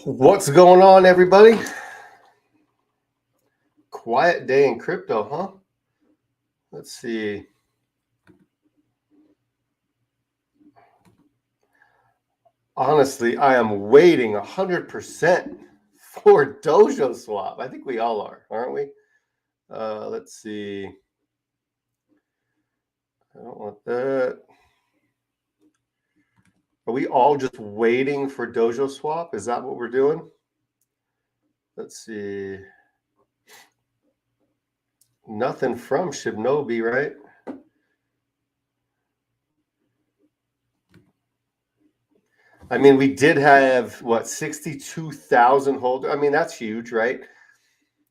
What's going on, everybody? Quiet day in crypto, huh? Let's see. Honestly, I am waiting 100% for DojoSwap. I think we all are, aren't we? Let's see. I don't want that. Are we all just waiting for DojoSwap? Is that what we're doing? Let's see. Nothing from Shibnobi, right? I mean, we did have, 62,000 holders. I mean, that's huge, right?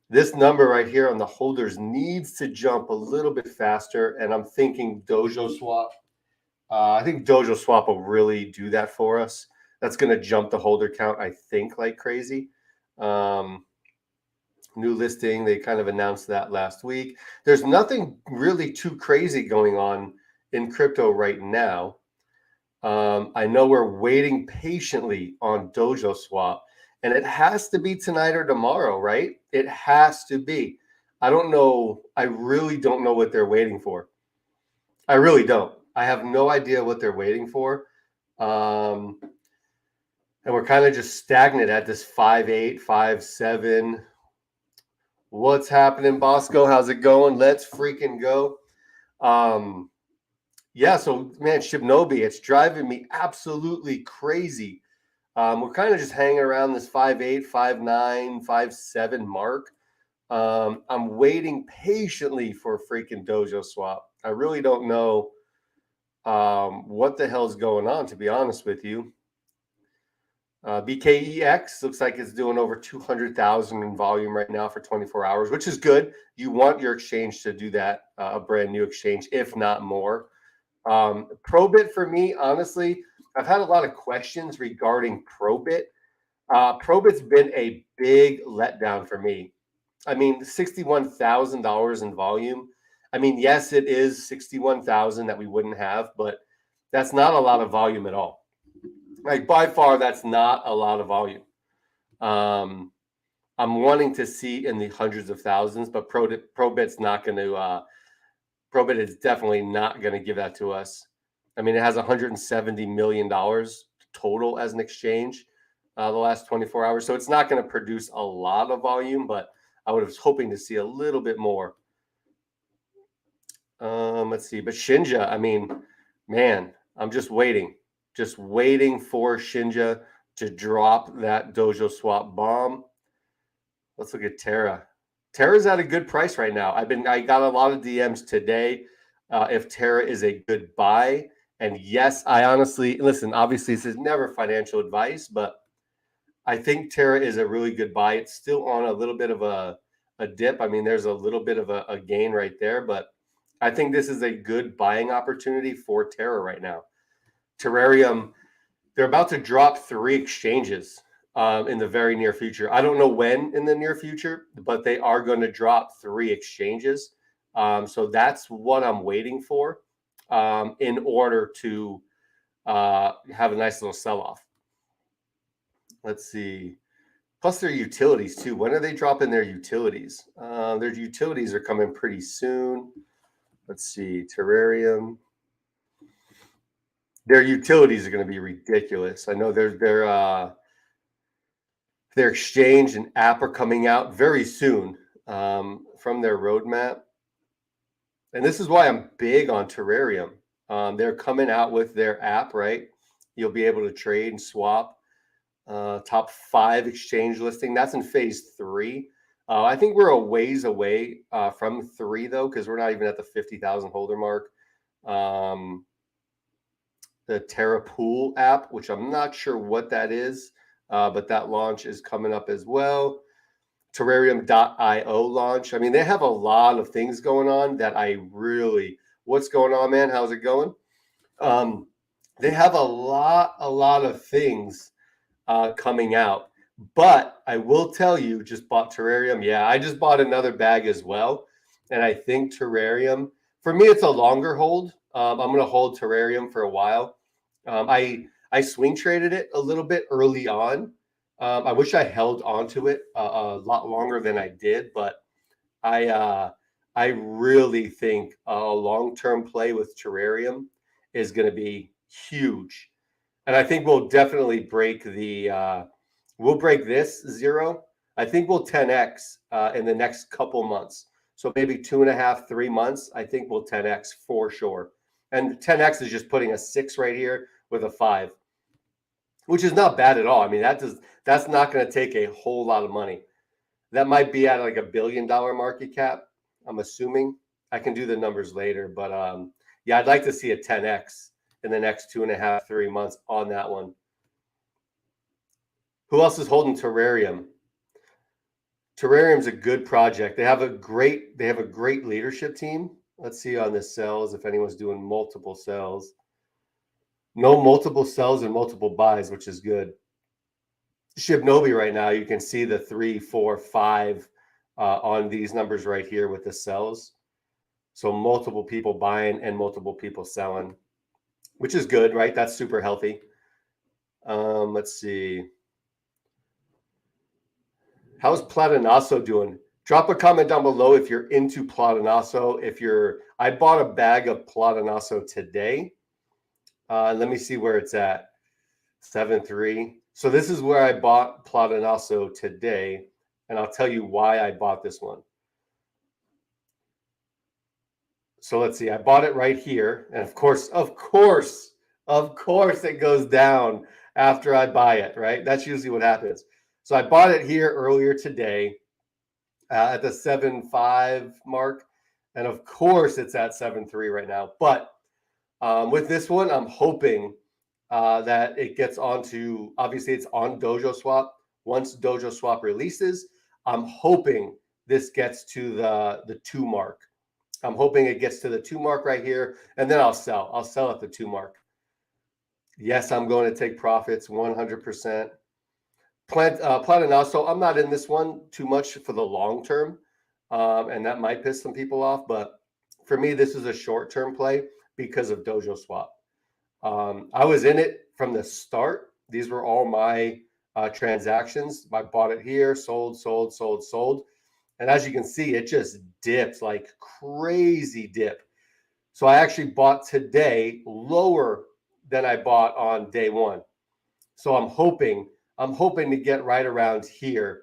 This number right here on the holders needs to jump a little bit faster, and I'm thinking DojoSwap. I think DojoSwap will really do that for us. That's going to jump the holder count, I think, like crazy. New listing, they kind of announced that last week. There's nothing really too crazy going on in crypto right now. I know we're waiting patiently on DojoSwap, and it has to be tonight or tomorrow, right? It has to be. I don't know. I really don't know what they're waiting for. I really don't. I have no idea what they're waiting for. And we're kind of just stagnant at this 5.8, 5.7. What's happening, Bosco? How's it going? Let's freaking go. Yeah, so man, Shibnobi, it's driving me absolutely crazy. We're kind of just hanging around this 5.8, 5.9, 5.7 mark. I'm waiting patiently for freaking DojoSwap. I really don't know what the hell's going on, to be honest with you. BKEX looks like it's doing over 200,000 in volume right now for 24 hours, which is good. You want your exchange to do that, a brand new exchange, if not more. Probit for me, honestly, I've had a lot of questions regarding Probit. Probit's been a big letdown for me. I mean, $61,000 in volume. I mean, yes, it is 61,000 that we wouldn't have, but that's not a lot of volume at all. Like by far, that's not a lot of volume. I'm wanting to see in the hundreds of thousands, but Probit's not going to. Probit is definitely not going to give that to us. I mean, it has $170 million total as an exchange the last 24 hours. So it's not going to produce a lot of volume, but I was hoping to see a little bit more. Let's see. But Shinja, I mean, man, I'm just waiting for Shinja to drop that DojoSwap bomb. Let's look at Terra. Terra's at a good price right now. I got a lot of DMs today if Terra is a good buy. And yes, I honestly listen. Obviously, this is never financial advice, but I think Terra is a really good buy. It's still on a little bit of a dip. I mean, there's a little bit of a gain right there, but I think this is a good buying opportunity for Terra right now. Terrarium, they're about to drop 3 exchanges in the very near future. I don't know when in the near future, but they are going to drop 3 exchanges. So that's what I'm waiting for in order to have a nice little sell-off. Let's see. Plus their utilities too. When are they dropping their utilities? Their utilities are coming pretty soon. Let's see. Terrarium. Their utilities are going to be ridiculous. I know their exchange and app are coming out very soon from their roadmap. And this is why I'm big on Terrarium. They're coming out with their app, right? You'll be able to trade and swap. Top 5 exchange listing. That's in phase 3. I think we're a ways away from 3 though, because we're not even at the 50,000 holder mark. The Terra Pool app, which I'm not sure what that is, but that launch is coming up as well. Terrarium.io launch. I mean, they have a lot of things going on that I really. What's going on, man? How's it going? They have a lot of things coming out. But I will tell you, just bought Terrarium. Yeah, I just bought another bag as well. And I think Terrarium, for me, it's a longer hold. I'm going to hold Terrarium for a while. I swing traded it a little bit early on. I wish I held onto it a lot longer than I did, but I really think a long-term play with Terrarium is going to be huge, and I think we'll definitely break we'll break this zero. I think we'll 10x in the next couple months. So maybe 2.5, 3 months. I think we'll 10x for sure. And 10x is just putting a 6 right here with a 5, which is not bad at all. I mean, that's not going to take a whole lot of money. That might be at like $1 billion market cap, I'm assuming. I can do the numbers later, but yeah, I'd like to see a 10x in the next 2.5, 3 months on that one. Who else is holding Terrarium? Terrarium's a good project. They have a great leadership team. Let's see on the sells if anyone's doing multiple sells. No multiple sells and multiple buys, which is good. Shibnobi right now, you can see the 3, 4, 5 on these numbers right here with the sells. So multiple people buying and multiple people selling, which is good, right? That's super healthy. Let's see. How's Platanasso doing? Drop a comment down below if you're into Platanasso. I bought a bag of Platanasso today. Let me see where it's at. 7.3. So this is where I bought Platanasso today, and I'll tell you why I bought this one. So let's see. I bought it right here, and of course, it goes down after I buy it, right? That's usually what happens. So I bought it here earlier today at the 7.5 mark, and of course it's at 7.3 right now. But with this one, I'm hoping that it gets onto, obviously it's on DojoSwap. Once DojoSwap releases, I'm hoping this gets to the 2 mark. I'm hoping it gets to the 2 mark right here, and then I'll sell. I'll sell at the 2 mark. Yes, I'm going to take profits 100%. Platanasso, I'm not in this one too much for the long term, and that might piss some people off. But for me, this is a short-term play because of DojoSwap. I was in it from the start. These were all my transactions. I bought it here, sold. And as you can see, it just dipped like crazy dip. So I actually bought today lower than I bought on day one. So I'm hoping to get right around here,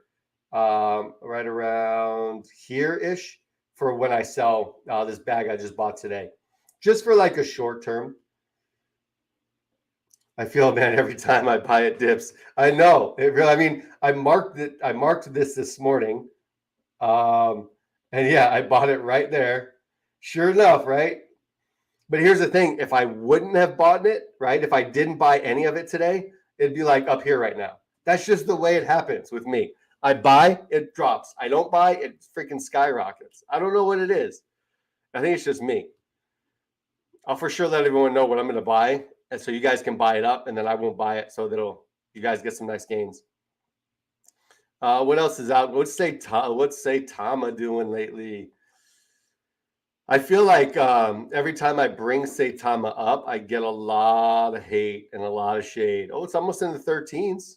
ish for when I sell this bag I just bought today, just for like a short term. I feel, man, every time I buy it dips. I know it really. I mean, I marked this morning, and yeah, I bought it right there. Sure enough, right? But here's the thing: if I wouldn't have bought it, right? If I didn't buy any of it today, it'd be like up here right now. That's just the way it happens with me. I buy, it drops. I don't buy, it freaking skyrockets. I don't know what it is. I think it's just me. I'll for sure let everyone know what I'm going to buy, and so you guys can buy it up, and then I won't buy it, so you guys get some nice gains. What else is out? What's Saitama doing lately? I feel like every time I bring Saitama up, I get a lot of hate and a lot of shade. Oh, it's almost in the 13s.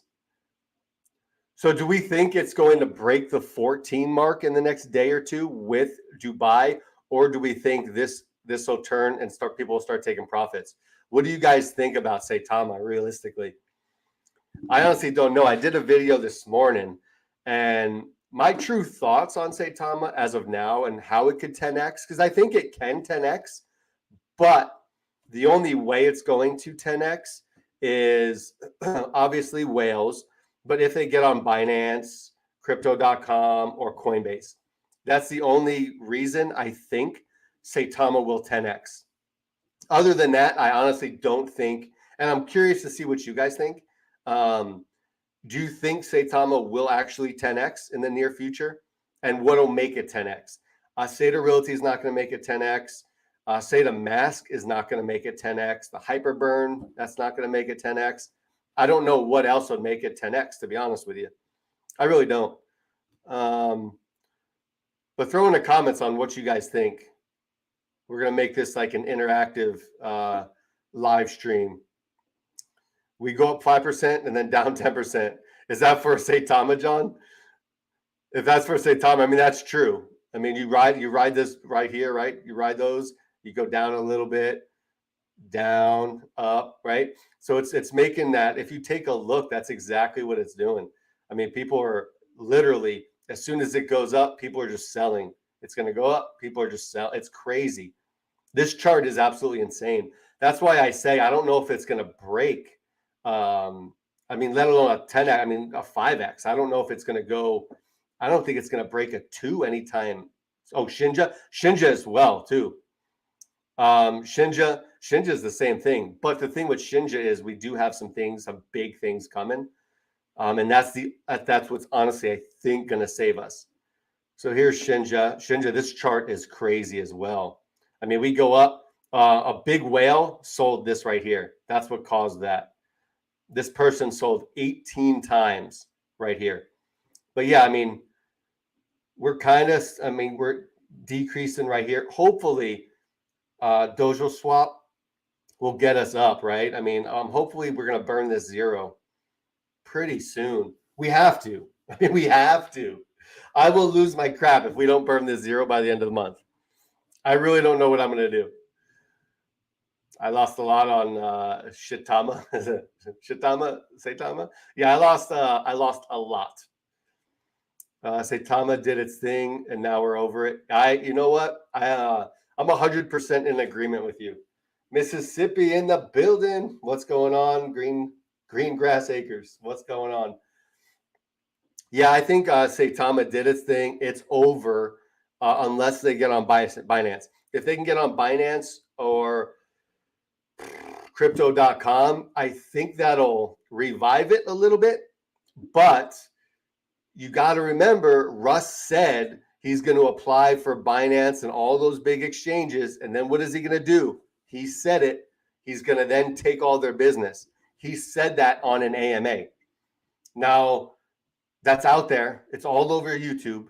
So do we think it's going to break the 14 mark in the next day or two with Dubai, or do we think this will turn and people will start taking profits? What do you guys think about Saitama realistically? I honestly don't know. I did a video this morning, and my true thoughts on Saitama as of now and how it could 10x, because I think it can 10x, but the only way it's going to 10x is obviously whales. But if they get on Binance, Crypto.com, or Coinbase, that's the only reason I think Saitama will 10x. Other than that, I honestly don't think, and I'm curious to see what you guys think. Do you think Saitama will actually 10x in the near future? And what will make it 10x? Seda Realty is not going to make it 10x. Seda Mask is not going to make it 10x. The Hyperburn, that's not going to make it 10x. I don't know what else would make it 10x, to be honest with you. I really don't. But throw in the comments on what you guys think. We're going to make this like an interactive live stream. We go up 5% and then down 10%. Is that for Saitama, John? If that's for Saitama, I mean, that's true. I mean, you ride this right here, right? You ride those, you go down a little bit, down, up, right? So it's making that. If you take a look, that's exactly what it's doing. I mean, people are literally, as soon as it goes up, people are just selling. It's going to go up, people are just selling. It's crazy. This chart is absolutely insane. That's why I say I don't know if it's going to break. I mean, let alone a 10x, I mean, a 5x. I don't know if it's going to go. I don't think it's going to break a 2 anytime. Oh, Shinja as well, too. Shinja is the same thing. But the thing with Shinja is we do have some big things coming. And that's what's honestly, I think, going to save us. So here's Shinja, this chart is crazy as well. I mean, we go up, a big whale sold this right here. That's what caused that. This person sold 18 times right here. But yeah, I mean, we're decreasing right here. Hopefully, DojoSwap will get us up, right? I mean, hopefully we're going to burn this zero pretty soon. We have to. I mean, we have to. I will lose my crap if we don't burn this zero by the end of the month. I really don't know what I'm going to do. I lost a lot on Saitama. Saitama? Yeah, I lost a lot. Saitama did its thing, and now we're over it. You know what? I'm 100% in agreement with you. Mississippi in the building. What's going on? Green grass acres. What's going on? Yeah, I think Saitama did its thing. It's over unless they get on Binance. If they can get on Binance or Crypto.com, I think that'll revive it a little bit. But you got to remember, Russ said he's going to apply for Binance and all those big exchanges. And then what is he going to do? He said it. He's going to then take all their business. He said that on an AMA. Now, that's out there. It's all over YouTube.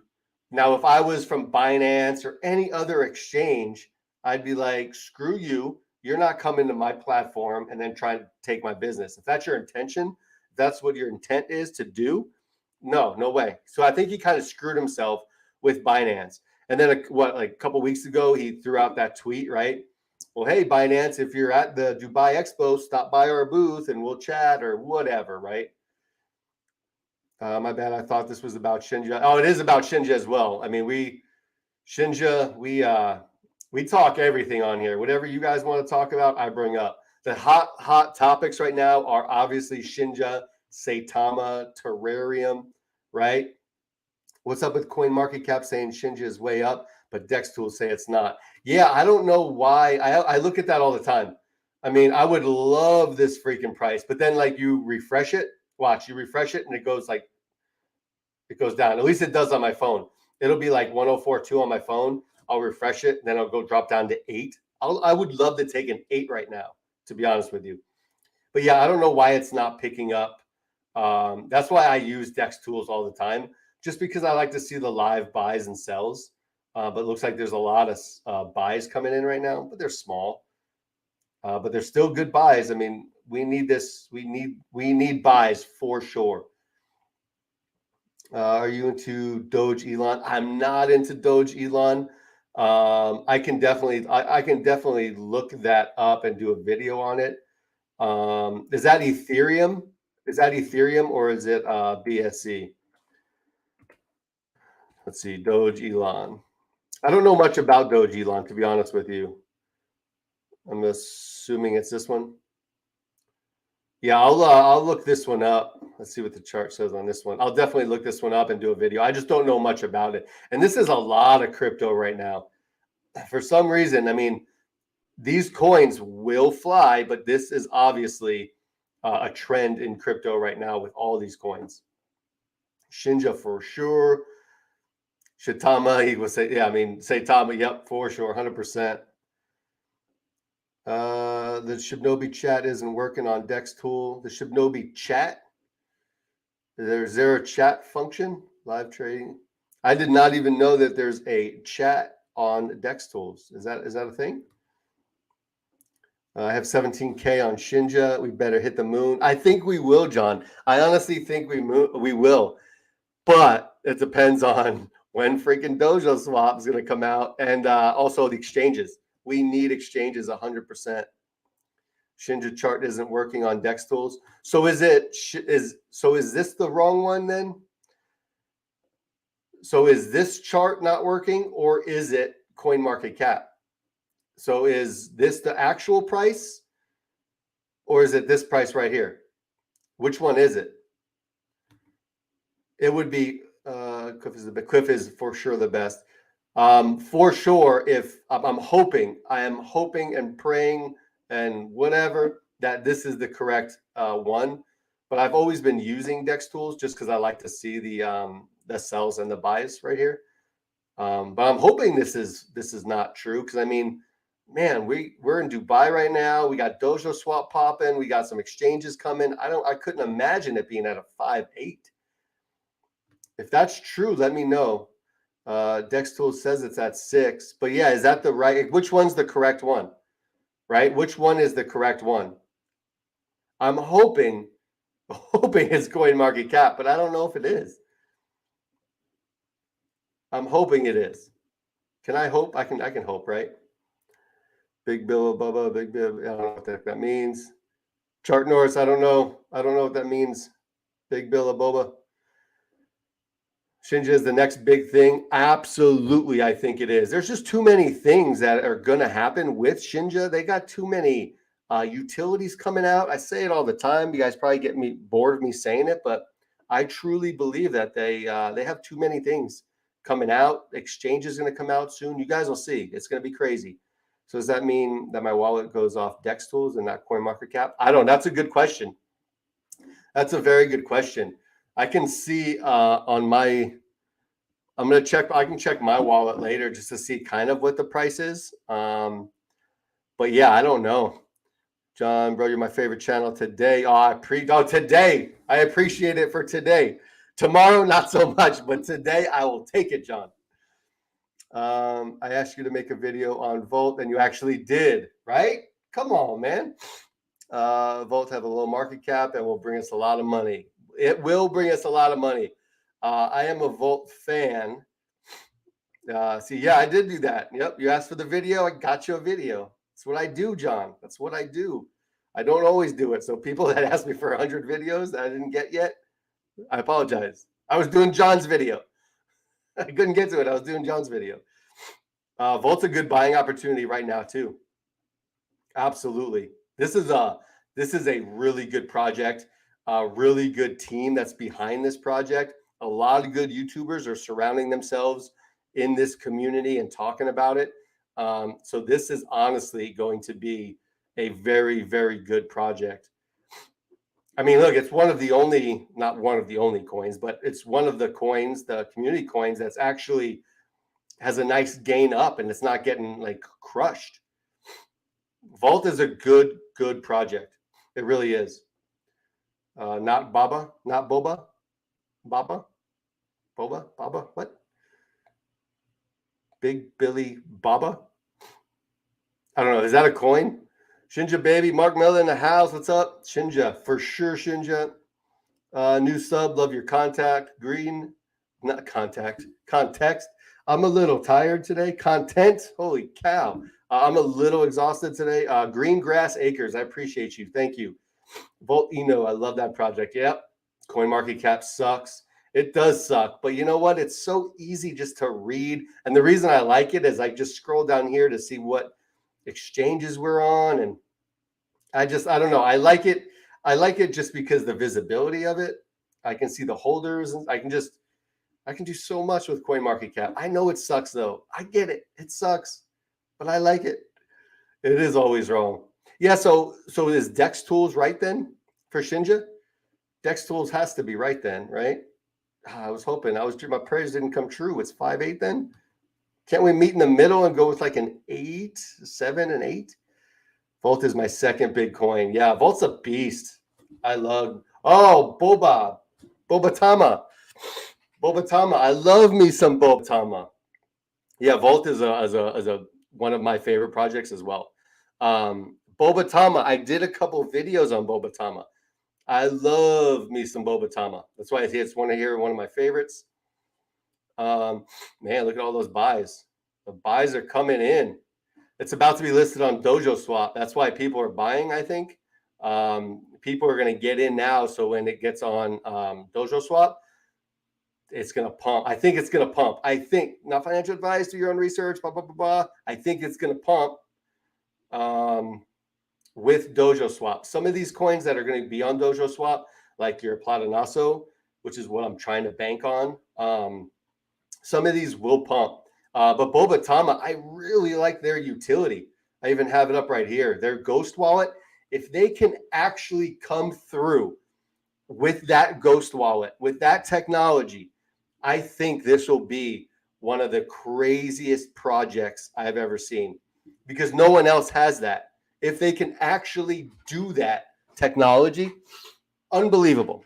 Now, if I was from Binance or any other exchange, I'd be like, screw you. You're not coming to my platform and then trying to take my business. If that's your intention, if that's what your intent is to do, no way. So I think he kind of screwed himself with Binance. And then a couple weeks ago, he threw out that tweet, right? Well, hey, Binance, if you're at the Dubai Expo, stop by our booth and we'll chat or whatever, right? My bad. I thought this was about Shinja. Oh, it is about Shinja as well. I mean, we talk everything on here. Whatever you guys want to talk about, I bring up. The hot topics right now are obviously Shinja, Saitama, Terrarium, right? What's up with CoinMarketCap saying Shinja is way up, but Dex Tools say it's not? Yeah, I don't know why. I look at that all the time. I mean, I would love this freaking price, but then like you refresh it, you refresh it and it goes down. At least it does on my phone. It'll be like 104.2 on my phone. I'll refresh it, and then I'll go drop down to 8. I would love to take an 8 right now, to be honest with you. But yeah, I don't know why it's not picking up. That's why I use Dex Tools all the time, just because I like to see the live buys and sells. But it looks like there's a lot of buys coming in right now, but they're small. But they're still good buys. I mean, we need this. We need buys for sure. Are you into Doge Elon? I'm not into Doge Elon. I can definitely look that up and do a video on it. Is that Ethereum? Is that Ethereum or is it BSC? Let's see, Doge Elon. I don't know much about Doge Elon, to be honest with you. I'm assuming it's this one. Yeah, I'll look this one up. Let's see what the chart says on this one. I'll definitely look this one up and do a video. I just don't know much about it. And this is a lot of crypto right now. For some reason, I mean, these coins will fly, but this is obviously a trend in crypto right now with all these coins. Shinja for sure. Saitama, he was say, yeah, I mean, Saitama, yep, for sure, 100%. The Shibnobi chat isn't working on Dex Tool. The Shibnobi chat, is there a chat function? Live trading. I did not even know that there's a chat on Dex Tools. Is that a thing? I have 17K on Shinja. We better hit the moon. I think we will, John. I honestly think we will, but it depends on when freaking DojoSwap is going to come out, and also the exchanges. We need exchanges 100%. Shinja chart isn't working on Dex tools. So is this the wrong one then? So is this chart not working, or is it CoinMarketCap? So is this the actual price, or is it this price right here? Which one is it? It would be Cliff is for sure the best. For sure, if I am hoping and praying and whatever that this is the correct one. But I've always been using Dex tools just because I like to see the sells and the buys right here. But I'm hoping this is not true, because I mean, man, we're in Dubai right now. We got DojoSwap popping. We got some exchanges coming. I couldn't imagine it being at a 5.8. If that's true, let me know. Dex Tools says it's at 6, but yeah, is that the right? Which one's the correct one? Right? Which one is the correct one? I'm hoping it's CoinMarketCap, but I don't know if it is. I'm hoping it is. Can I hope? I can hope, right? Big Bill Bubba, Big Bill. I don't know what that means. Chart Norris, I don't know. I don't know what that means. Big Bill Boba. Shinja is the next big thing. Absolutely, I think it is. There's just too many things that are going to happen with Shinja. They got too many utilities coming out. I say it all the time. You guys probably get me bored of me saying it, but I truly believe that they have too many things coming out. Exchange is going to come out soon. You guys will see. It's going to be crazy. So does that mean that my wallet goes off Dex Tools and not CoinMarketCap? I don't know. That's a good question. That's a very good question. I can see on my, I'm going to check, I can check my wallet later just to see kind of what the price is. But yeah, I don't know. John, bro, you're my favorite channel today. Today. I appreciate it for today. Tomorrow, not so much, but today I will take it, John. I asked you to make a video on Volt, and you actually did, right? Come on, man. Volt have a low market cap and will bring us a lot of money. It will bring us a lot of money. I am a Volt fan. See, yeah, I did do that. Yep, you asked for the video. I got you a video. That's what I do, John. That's what I do. I don't always do it. So people that ask me for 100 videos that I didn't get yet, I apologize. I was doing John's video. I couldn't get to it. I was doing John's video. Volt's a good buying opportunity right now too. Absolutely. This is a really good project, a really good team that's behind this project. A lot of good YouTubers are surrounding themselves in this community and talking about it. So this is honestly going to be a very, very good project. I mean, look, it's one of the only, not one of the only coins, but it's one of the coins, the community coins, that's actually has a nice gain up and it's not getting like crushed. Volt is a good project. It really is. Not Baba, not Boba, Baba, Boba, Baba, what? Big Billy Baba? I don't know. Is that a coin? Shinja baby, Mark Miller in the house. What's up? Shinja, for sure, Shinja. New sub, love your contact. Green, not contact, context. I'm a little tired today. Content, holy cow. I'm a little exhausted today. Green Grass Acres, I appreciate you. Thank you. Volt Eno, I love that project. Yep. CoinMarketCap sucks. It does suck, but you know what? It's so easy just to read. And the reason I like it is I just scroll down here to see what exchanges we're on. And I don't know. I like it. I like it just because the visibility of it. I can see the holders and I can do so much with CoinMarketCap. I know it sucks though. I get it. It sucks, but I like it. It is always wrong. Yeah. So is Dex Tools right then for Shinja? Dex Tools has to be right then, right? I was hoping. My prayers didn't come true. It's 5.8 then. Can't we meet in the middle and go with like an 8, 7, and 8? Volt is my second big coin. Yeah, Volt's a beast. I love. Oh, Bobatama. I love me some Bobatama. Yeah, Volt is a one of my favorite projects as well. Bobatama. I did a couple videos on Bobatama. I love me some Bobatama. That's why it's one of my favorites. Man, look at all those buys. The buys are coming in. It's about to be listed on DojoSwap. That's why people are buying, I think. People are going to get in now. So when it gets on DojoSwap, it's going to pump. I think it's going to pump. I think, not financial advice, do your own research, blah, blah, blah, blah. I think it's going to pump with DojoSwap. Some of these coins that are going to be on DojoSwap, like your Platanazo, which is what I'm trying to bank on, some of these will pump. But Bobatama, I really like their utility. I even have it up right here. Their Ghost Wallet, if they can actually come through with that Ghost Wallet, with that technology, I think this will be one of the craziest projects I've ever seen, because no one else has that. If they can actually do that technology, unbelievable.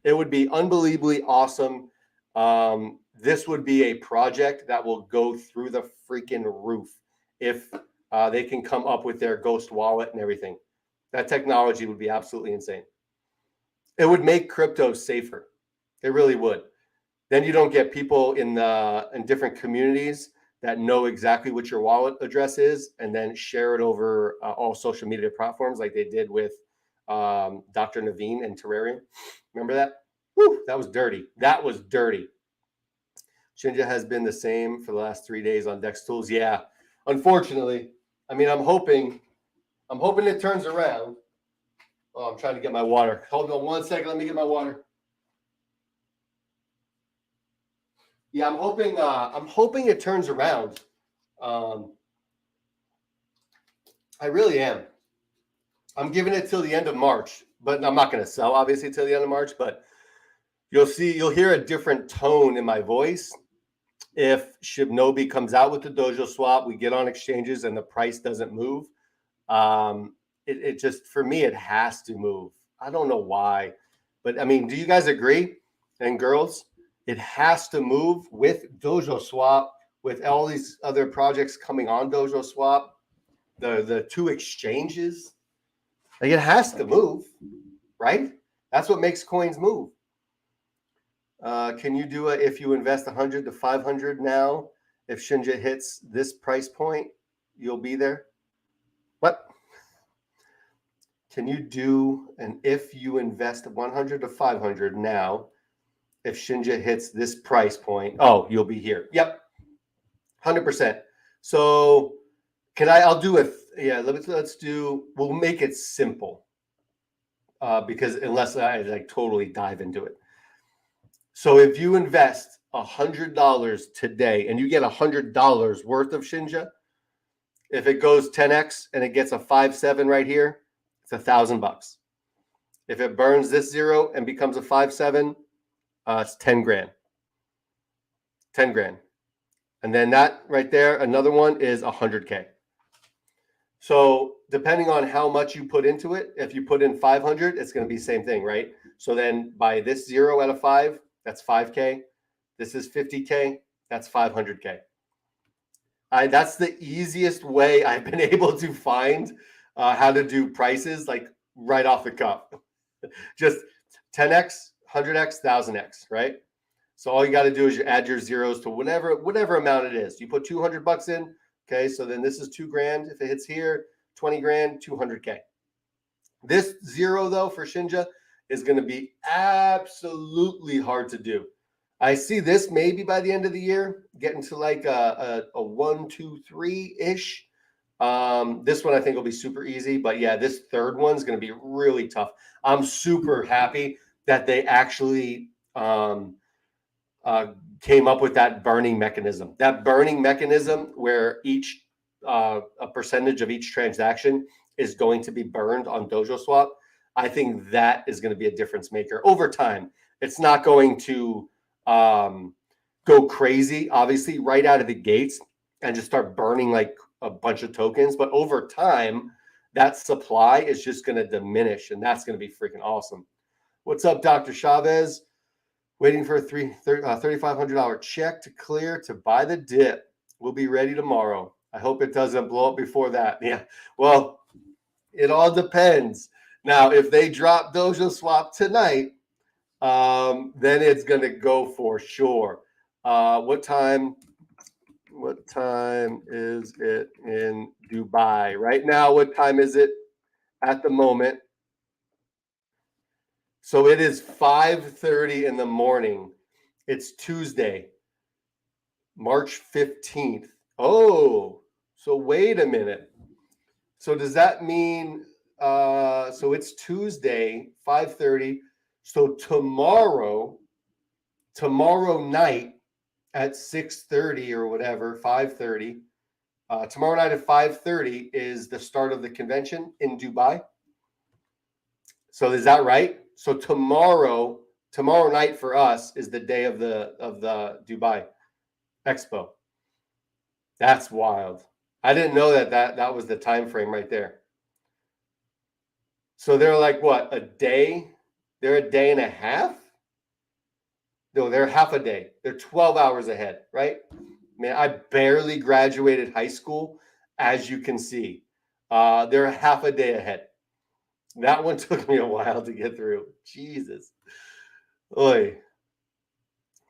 It would be unbelievably awesome. This would be a project that will go through the freaking roof if they can come up with their Ghost Wallet and everything. That technology would be absolutely insane. It would make crypto safer. It really would. Then you don't get people in different communities that know exactly what your wallet address is and then share it over all social media platforms like they did with Dr. Naveen and Terrarium. Remember that? Whew, that was dirty. That was dirty. Shinja has been the same for the last 3 days on Dex Tools. Yeah, unfortunately. I mean, I'm hoping it turns around. Oh, I'm trying to get my water. Hold on 1 second. Let me get my water. Yeah, I'm hoping it turns around. I really am. I'm giving it till the end of March, but I'm not going to sell obviously till the end of March, but you'll hear a different tone in my voice if Shibnobi comes out with the DojoSwap, we get on exchanges and the price doesn't move. It just, for me, it has to move. I don't know why, but I mean, do you guys agree? And girls, it has to move with DojoSwap, with all these other projects coming on DojoSwap, the two exchanges. Like, it has to move, right? That's what makes coins move. Can you do it if you invest 100 to 500 now? If Shinja hits this price point, you'll be there. What? Can you do an if you invest 100 to 500 now? If Shinja hits this price point, oh, you'll be here. Yep, 100%. So I'll do it. Yeah, let's do. We'll make it simple because unless I like totally dive into it. So if you invest $100 today and you get $100 worth of Shinja, if it goes 10x and it gets a 5.7 right here, it's $1,000. If it burns this zero and becomes a 5.7, it's 10 grand. 10 grand. And then that right there, another one is 100K. So depending on how much you put into it, if you put in 500, it's going to be the same thing, right? So then by this zero out of 5, that's 5K. This is 50K. That's 500K. That's the easiest way I've been able to find how to do prices, like right off the cuff. Just 10x, 100x, 1000x, right? So all you got to do is you add your zeros to whatever amount it is. You put 200 bucks in. Okay, so then this is 2 grand. If it hits here, 20 grand, 200K. This zero though for Shinja is going to be absolutely hard to do. I see this maybe by the end of the year getting to like a 1, 2, 3-ish. This one I think will be super easy, but yeah, this third one's going to be really tough. I'm super happy that they actually came up with that burning mechanism. That burning mechanism where each a percentage of each transaction is going to be burned on DojoSwap. I think that is going to be a difference maker over time. It's not going to go crazy, obviously, right out of the gates and just start burning like a bunch of tokens. But over time, that supply is just going to diminish, and that's going to be freaking awesome. What's up, Dr. Chavez? Waiting for a $3,500 check to clear to buy the dip. We'll be ready tomorrow. I hope it doesn't blow up before that. Yeah. Well, It all depends. Now, if they drop DojoSwap tonight, then it's going to go for sure. What time is it in Dubai right now? What time is it at the moment? So it is 5:30 in the morning. It's Tuesday, March 15th. Oh, so wait a minute. So does that mean so it's Tuesday, 5:30. So tomorrow night at 6:30 or whatever, 5:30. Tomorrow night at 5:30 is the start of the convention in Dubai. So is that right? So tomorrow night for us is the day of the Dubai Expo. That's wild. I didn't know that was the time frame right there. So they're like what, a day? They're a day and a half? No, they're half a day. They're 12 hours ahead, right? Man, I barely graduated high school, as you can see. They're half a day ahead. That one took me a while to get through. Jesus. Oy.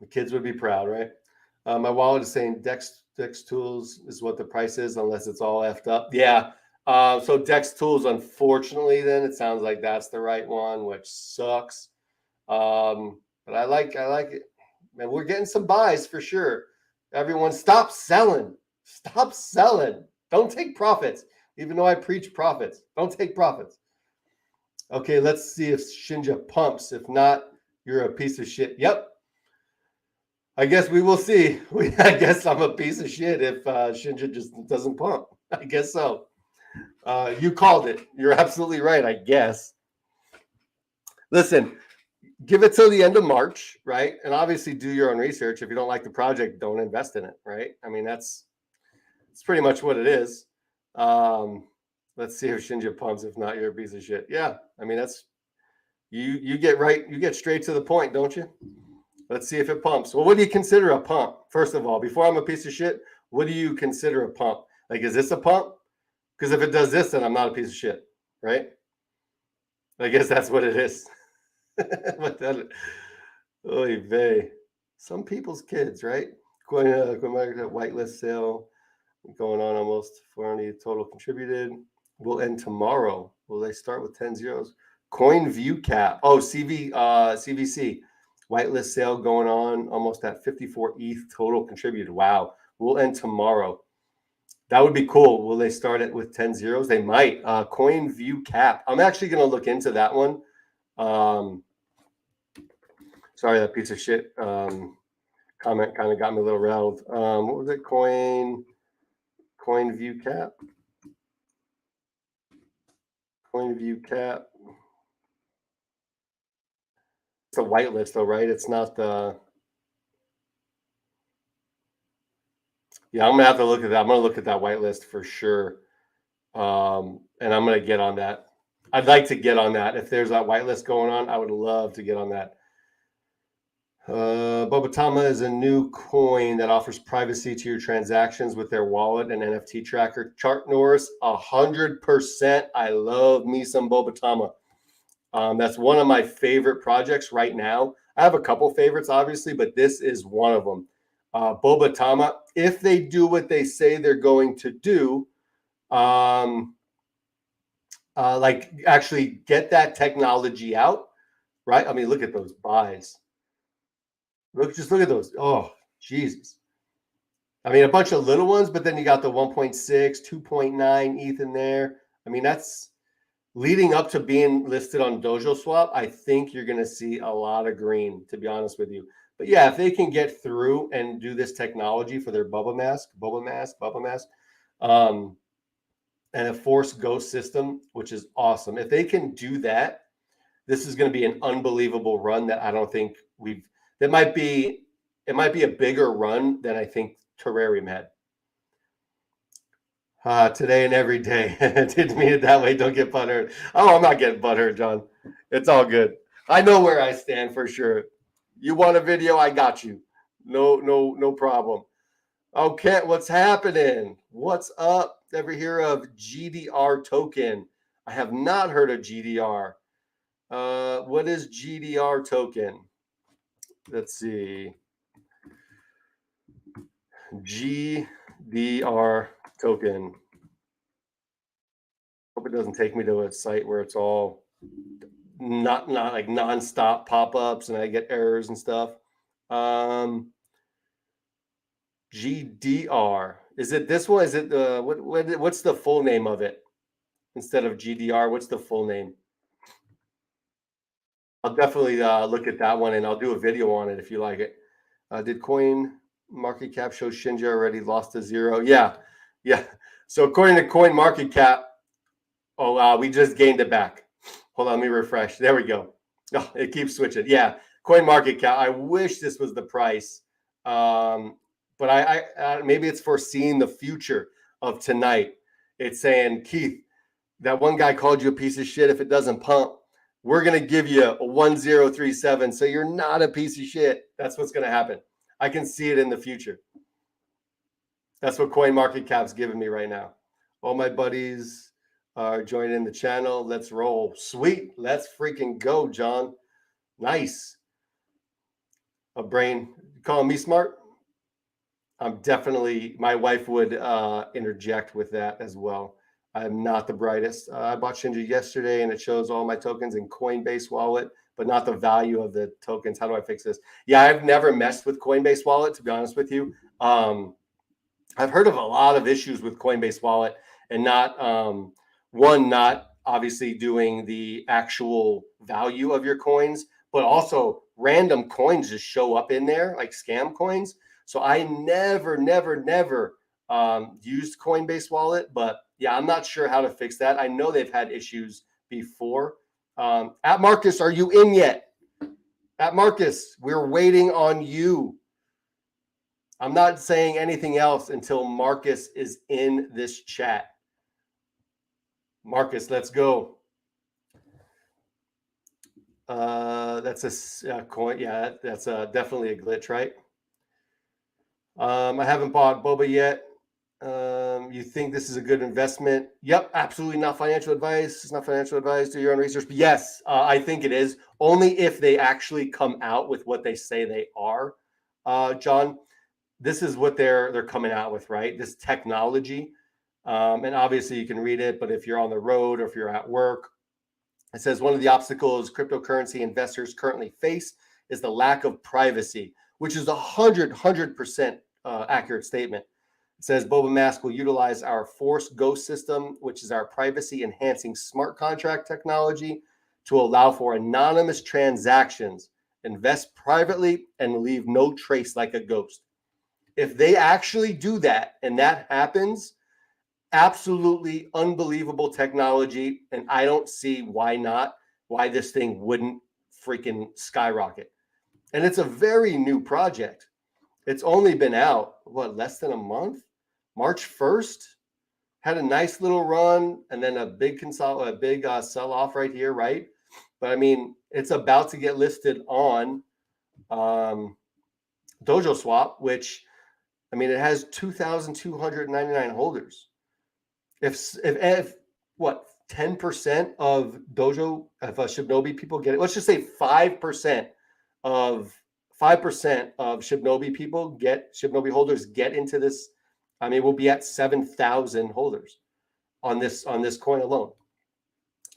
The kids would be proud, right? My wallet is saying Dex Tools is what the price is, unless it's all effed up. Yeah. So Dex Tools, unfortunately, then it sounds like that's the right one, which sucks. But I like it. Man, we're getting some buys for sure. Everyone, stop selling. Stop selling. Don't take profits. Even though I preach profits, don't take profits. Okay, let's see if Shinja pumps. If not, you're a piece of shit. Yep. I guess we will see. I guess I'm a piece of shit if Shinja just doesn't pump. I guess so. You called it. You're absolutely right, I guess. Listen, give it till the end of March, right? And obviously do your own research. If you don't like the project, don't invest in it, right? I mean, that's pretty much what it is. Let's see if Shinja pumps. If not, you're a piece of shit. Yeah, I mean, that's you get right. You get straight to the point, don't you? Let's see if it pumps. Well, what do you consider a pump? First of all, before I'm a piece of shit, what do you consider a pump? Like, is this a pump? Because if it does this, then I'm not a piece of shit, right? I guess that's what it is. What that? Oy vey. Some people's kids, right? Whitelist sale going on almost 400 total contributed. Will end tomorrow. Will they start with 10 zeros? Coin view cap. Oh, CVC. Whitelist sale going on almost at 54 ETH total contributed. Wow. Will end tomorrow. That would be cool. Will they start it with 10 zeros? They might. Coin view cap. I'm actually going to look into that one. Sorry, that piece of shit comment kind of got me a little rattled. What was it? Coin view cap. Coin view cap. It's a whitelist though, right? It's not the. Yeah, I'm gonna have to look at that. I'm gonna look at that whitelist for sure, and I'm gonna get on that. I'd like to get on that. If there's that whitelist going on, I would love to get on that. Bobatama is a new coin that offers privacy to your transactions with their wallet and NFT tracker. Chart Norris, 100%. I love me some Bobatama. That's one of my favorite projects right now. I have a couple favorites, obviously, but this is one of them. Bobatama, if they do what they say they're going to do, like actually get that technology out, right? I mean, look at those buys. Just look at those. Oh, Jesus. I mean, a bunch of little ones, but then you got the 1.6, 2.9 ETH in there. I mean, that's leading up to being listed on DojoSwap. I think you're going to see a lot of green, to be honest with you. But yeah, if they can get through and do this technology for their bubble mask, and a forced ghost system, which is awesome. If they can do that, this is going to be an unbelievable run that I don't think we've. It might be a bigger run than I think Terrarium had. Today and every day. Didn't mean it that way. Don't get butthurt. Oh, I'm not getting butthurt, John. It's all good. I know where I stand for sure. You want a video? I got you. No problem. Okay, what's happening? What's up? Ever hear of GDR token? I have not heard of GDR. What is GDR token? Let's see. GDR token. Hope it doesn't take me to a site where it's all not like nonstop pop-ups and I get errors and stuff. GDR. Is it this one? Is it what's the full name of it? Instead of GDR, what's the full name? I'll definitely look at that one and I'll do a video on it if you like it. Did coin market cap show Shinja already lost to zero? Yeah. So according to coin market cap, we just gained it back. Hold on, let me refresh. There we go. Oh, it keeps switching. Yeah, coin market cap. I wish this was the price, but I maybe it's foreseeing the future of tonight. It's saying, Keith, that one guy called you a piece of shit. If it doesn't pump, we're going to give you a 1037. So you're not a piece of shit. That's what's going to happen. I can see it in the future. That's what coin market cap's giving me right now. All my buddies are joining the channel. Let's roll. Sweet. Let's freaking go, John. Nice. A brain. You calling me smart? I'm definitely, my wife would interject with that as well. I'm not the brightest. I bought Shinja yesterday and it shows all my tokens in Coinbase wallet, but not the value of the tokens. How do I fix this? Yeah, I've never messed with Coinbase wallet, to be honest with you. I've heard of a lot of issues with Coinbase wallet and not obviously doing the actual value of your coins, but also random coins just show up in there like scam coins. So I never used Coinbase wallet, but yeah, I'm not sure how to fix that. I know they've had issues before. At Marcus, are you in yet? At Marcus, we're waiting on you. I'm not saying anything else until Marcus is in this chat. Marcus, let's go. That's a coin. Yeah, that's definitely a glitch, right? I haven't bought boba yet. You think this is a good investment? Yep, absolutely not financial advice. It's not financial advice. Do your own research. But yes, I think it is. Only if they actually come out with what they say they are, John. This is what they're coming out with, right? This technology. And obviously you can read it, but if you're on the road or if you're at work, it says one of the obstacles cryptocurrency investors currently face is the lack of privacy, which is 100% accurate statement. It says Boba Mask will utilize our Force Ghost system, which is our privacy enhancing smart contract technology to allow for anonymous transactions, invest privately, and leave no trace like a ghost. If they actually do that and that happens, absolutely unbelievable technology. And I don't see why this thing wouldn't freaking skyrocket. And it's a very new project. It's only been out, less than a month? March 1st, had a nice little run and then a big sell off right here, right? But I mean, it's about to get listed on DojoSwap, which, I mean, it has 2,299 holders. If what 10% of Shibnobi people get it, let's just say 5% of Shibnobi people Shibnobi holders get into this. I mean, we'll be at 7,000 holders on this coin alone.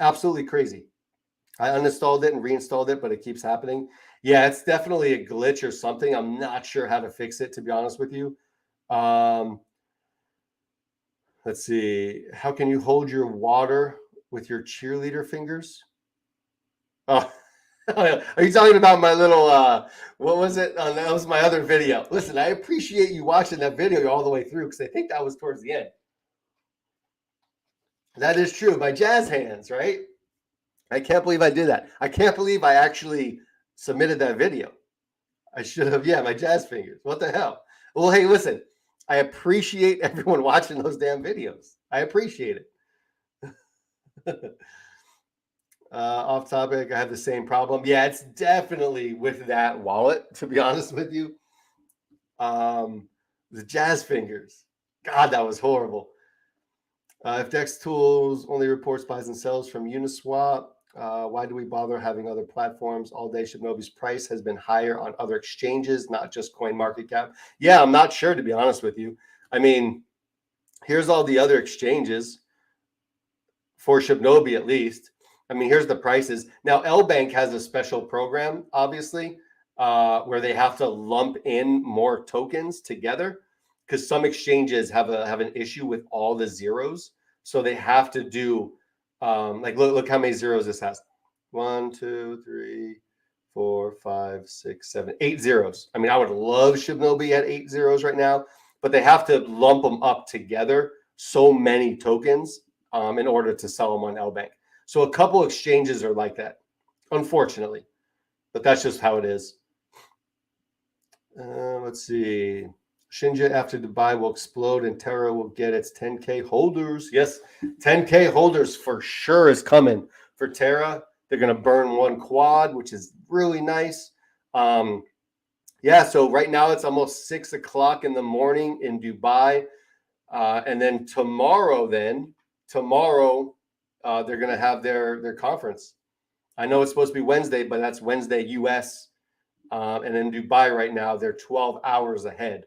Absolutely crazy. I uninstalled it and reinstalled it, but it keeps happening. Yeah, it's definitely a glitch or something. I'm not sure how to fix it, to be honest with you. Let's see. How can you hold your water with your cheerleader fingers? Oh, are you talking about my little, what was it? That was my other video. Listen, I appreciate you watching that video all the way through because I think that was towards the end. That is true. My jazz hands, right? I can't believe I did that. I can't believe I actually submitted that video. I should have. Yeah, my jazz fingers. What the hell? Well, hey, listen. I appreciate everyone watching those damn videos. I appreciate it. Off topic, I have the same problem. Yeah, it's definitely with that wallet, to be honest with you. The jazz fingers. God, that was horrible. If Dex Tools only reports buys and sells from Uniswap, why do we bother having other platforms all day? Shibnobi's price has been higher on other exchanges, not just CoinMarketCap. Yeah, I'm not sure, to be honest with you. I mean, here's all the other exchanges for Shibnobi, at least. I mean, here's the prices. Now, L Bank has a special program, obviously, where they have to lump in more tokens together because some exchanges have an issue with all the zeros. So they have to do like look how many zeros this has. 1, 2, 3, 4, 5, 6, 7, 8 zeros. I mean, I would love Shibnobi at 8 zeros right now, but they have to lump them up together. So many tokens in order to sell them on L Bank. So a couple exchanges are like that, unfortunately, but that's just how it is. Let's see. Shinja after Dubai will explode and Terra will get its 10K holders. Yes, 10K holders for sure is coming for Terra. They're going to burn one quad, which is really nice. Yeah, so right now it's almost 6 o'clock in the morning in Dubai. And then tomorrow, they're going to have their conference. I know it's supposed to be Wednesday, but that's Wednesday US. And in Dubai right now, they're 12 hours ahead.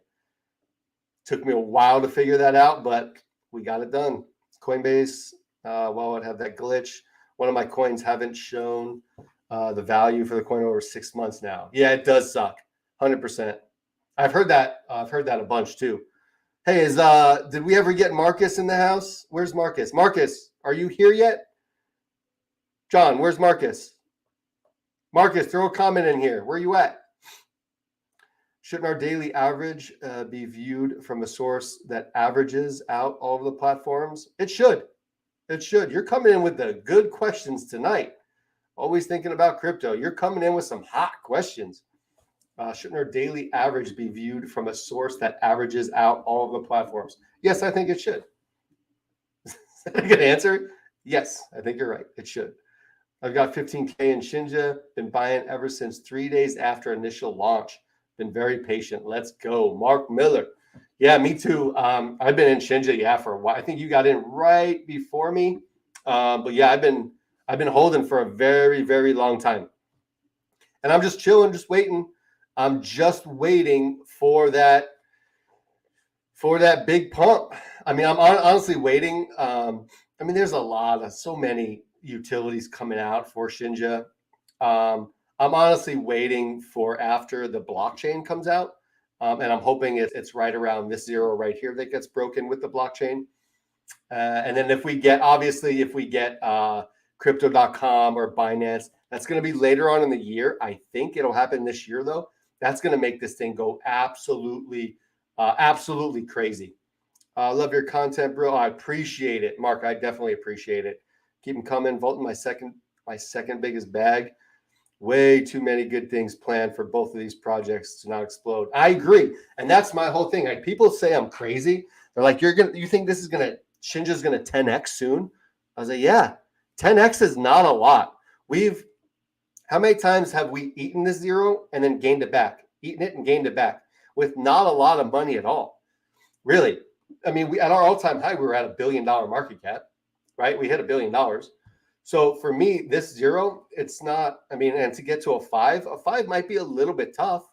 Took me a while to figure that out, but we got it done. Coinbase, well, I'd have that glitch. One of my coins haven't shown the value for the coin over 6 months now. Yeah, it does suck. 100%. I've heard that. I've heard that a bunch too. Hey, did we ever get Marcus in the house? Where's Marcus? Marcus, are you here yet? John, where's Marcus? Marcus, throw a comment in here. Where are you at? Shouldn't our daily average be viewed from a source that averages out all of the platforms? It should. It should. You're coming in with the good questions tonight. Always thinking about crypto. You're coming in with some hot questions. Shouldn't our daily average be viewed from a source that averages out all of the platforms? Yes, I think it should. Is that a good answer? Yes, I think you're right. It should. I've got 15K in Shinja. Been buying ever since 3 days after initial launch. Been very patient. Let's go. Mark Miller. Yeah, me too. I've been in Shinja, for a while. I think you got in right before me. But yeah, I've been holding for a very, very long time. And I'm just chilling, just waiting. I'm just waiting for that big pump. I mean, I'm honestly waiting. I mean, there's so many utilities coming out for Shinja. I'm honestly waiting for after the blockchain comes out. And I'm hoping it's right around this zero right here that gets broken with the blockchain. And then if we get crypto.com or Binance, that's going to be later on in the year. I think it'll happen this year, though. That's going to make this thing go absolutely crazy. Love your content, bro. I appreciate it, Mark. I definitely appreciate it. Keep them coming. Voting my second biggest bag. Way too many good things planned for both of these projects to not explode. I agree, and that's my whole thing. Like, people say I'm crazy. They're like, you think this is Shinja's gonna 10x soon? I was like, yeah, 10x is not a lot. How many times have we eaten this zero and then gained it back? Eaten it and gained it back with not a lot of money at all. Really. I mean, at our all-time high, we were at $1 billion market cap, right? We hit $1 billion. So for me, this zero, it's not, I mean, and to get to a five might be a little bit tough,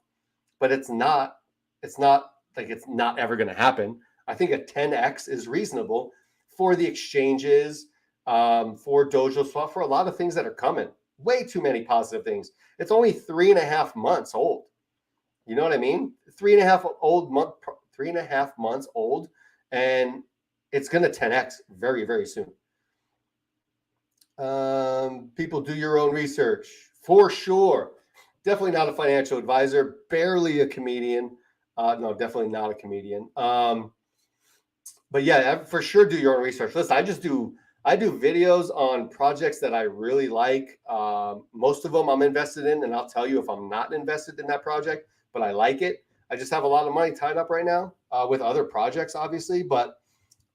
but it's not like it's not ever going to happen. I think a 10x is reasonable for the exchanges, for DojoSwap, for a lot of things that are coming. Way too many positive things. It's only 3.5 months old. You know what I mean? 3.5 months old, and it's going to 10x very, very soon. People, do your own research for sure. Definitely not a financial advisor, barely a comedian. No, definitely not a comedian. But yeah, for sure, do your own research. Listen, I do videos on projects that I really like. Most of them I'm invested in, and I'll tell you if I'm not invested in that project, but I like it. I just have a lot of money tied up right now with other projects, obviously. But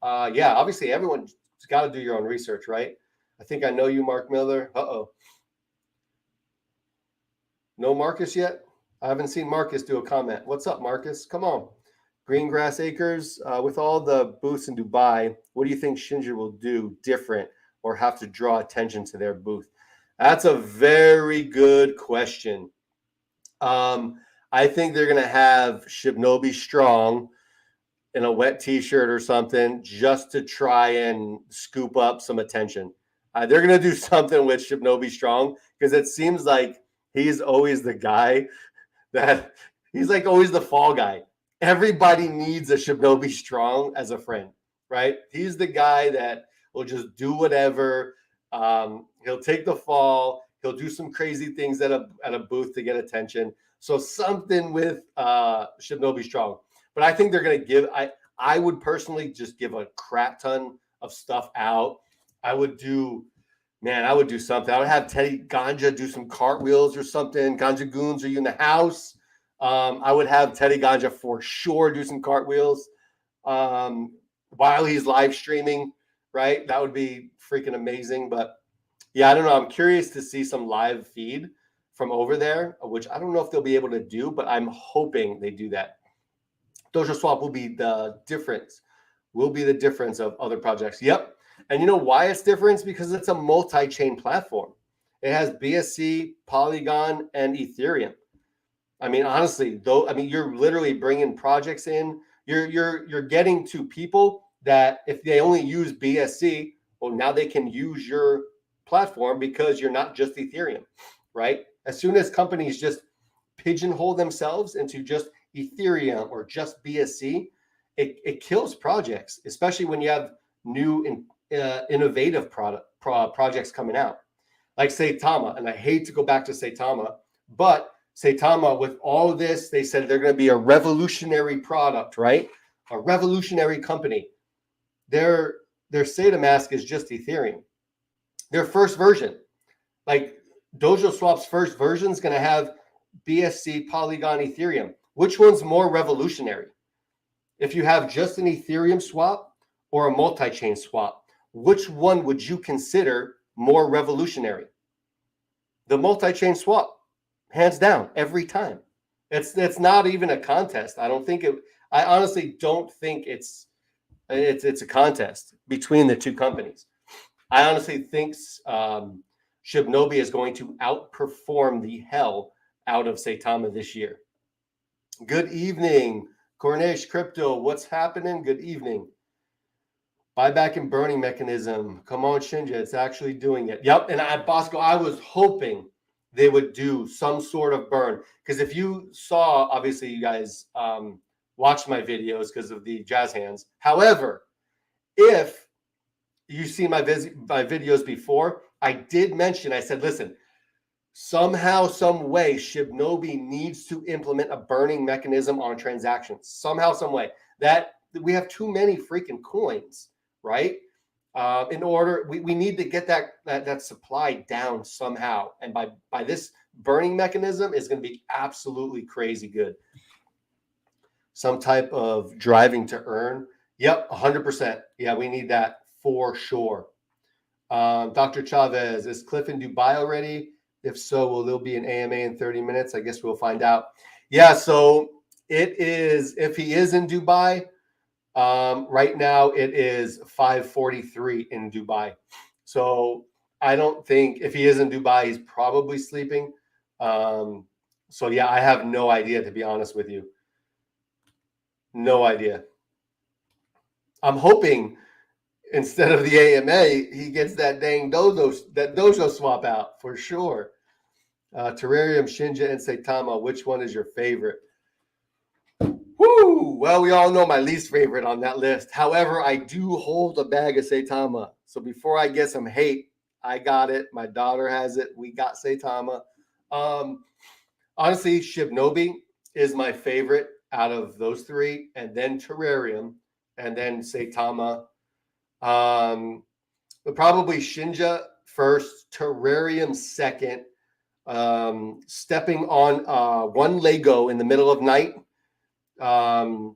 yeah, obviously everyone's got to do your own research, right? I think I know you, Mark Miller. Uh-oh. No Marcus yet? I haven't seen Marcus do a comment. What's up, Marcus? Come on. Greengrass Acres, with all the booths in Dubai, what do you think Shinja will do different or have to draw attention to their booth? That's a very good question. I think they're going to have Shibnobi Strong in a wet t-shirt or something just to try and scoop up some attention. They're going to do something with Shibnobi Strong because it seems like he's always the guy that he's like always the fall guy. Everybody needs a Shibnobi Strong as a friend, right? He's the guy that will just do whatever. He'll take the fall. He'll do some crazy things at a booth to get attention. So something with Shibnobi Strong. But I think they're going to give, I would personally just give a crap ton of stuff out. I would do something. I would have Teddy Ganja do some cartwheels or something. Ganja Goons, are you in the house? I would have Teddy Ganja for sure do some cartwheels while he's live streaming, right? That would be freaking amazing. But yeah, I don't know. I'm curious to see some live feed from over there, which I don't know if they'll be able to do, but I'm hoping they do that. DojoSwap will be the difference of other projects. Yep. And you know why it's different? Because it's a multi-chain platform. It has BSC, Polygon, and Ethereum. I mean, honestly, though, I mean, you're literally bringing projects in. You're getting to people that if they only use BSC, well, now they can use your platform because you're not just Ethereum, right? As soon as companies just pigeonhole themselves into just Ethereum or just BSC, it kills projects, especially when you have new innovative projects coming out, like Saitama. And I hate to go back to Saitama, but Saitama, with all of this, they said they're going to be a revolutionary product, right? A revolutionary company. Their SaitaMask is just Ethereum. Their first version, like DojoSwap's first version, is going to have BSC, Polygon, Ethereum. Which one's more revolutionary? If you have just an Ethereum swap or a multi-chain swap, which one would you consider more revolutionary? The multi-chain swap, hands down, every time. It's not even a contest. I honestly don't think it's a contest between the two companies. I honestly think Shibnobi is going to outperform the hell out of Saitama this year. Good evening, Cornish Crypto. What's happening? Good evening. Buyback and burning mechanism. Come on, Shinja. It's actually doing it. Yep. And Bosco, I was hoping they would do some sort of burn. Because if you saw, obviously you guys watched my videos because of the jazz hands. However, if you've seen my videos before, I did mention, I said, listen, somehow, some way, Shibnobi needs to implement a burning mechanism on transactions. Somehow, some way. That we have too many freaking coins, right? In order, we need to get that supply down somehow. And by this burning mechanism is going to be absolutely crazy good. Some type of driving to earn. Yep, 100%. Yeah, we need that for sure. Dr. Chavez, is Cliff in Dubai already? If so, will there be an AMA in 30 minutes? I guess we'll find out. Yeah, so it is, if he is in Dubai, right now it is 5:43 in Dubai. So I don't think, if he is in Dubai, he's probably sleeping. So yeah, I have no idea, to be honest with you. No idea. I'm hoping instead of the AMA, he gets that dang DojoSwap out for sure. Terrarium, Shinja, and Saitama, which one is your favorite? Woo! Well, we all know my least favorite on that list. However, I do hold a bag of Saitama. So before I get some hate, I got it. My daughter has it. We got Saitama. Honestly, Shibnobi is my favorite out of those three, and then Terrarium, and then Saitama. But probably Shinja first, Terrarium second, stepping on one Lego in the middle of night,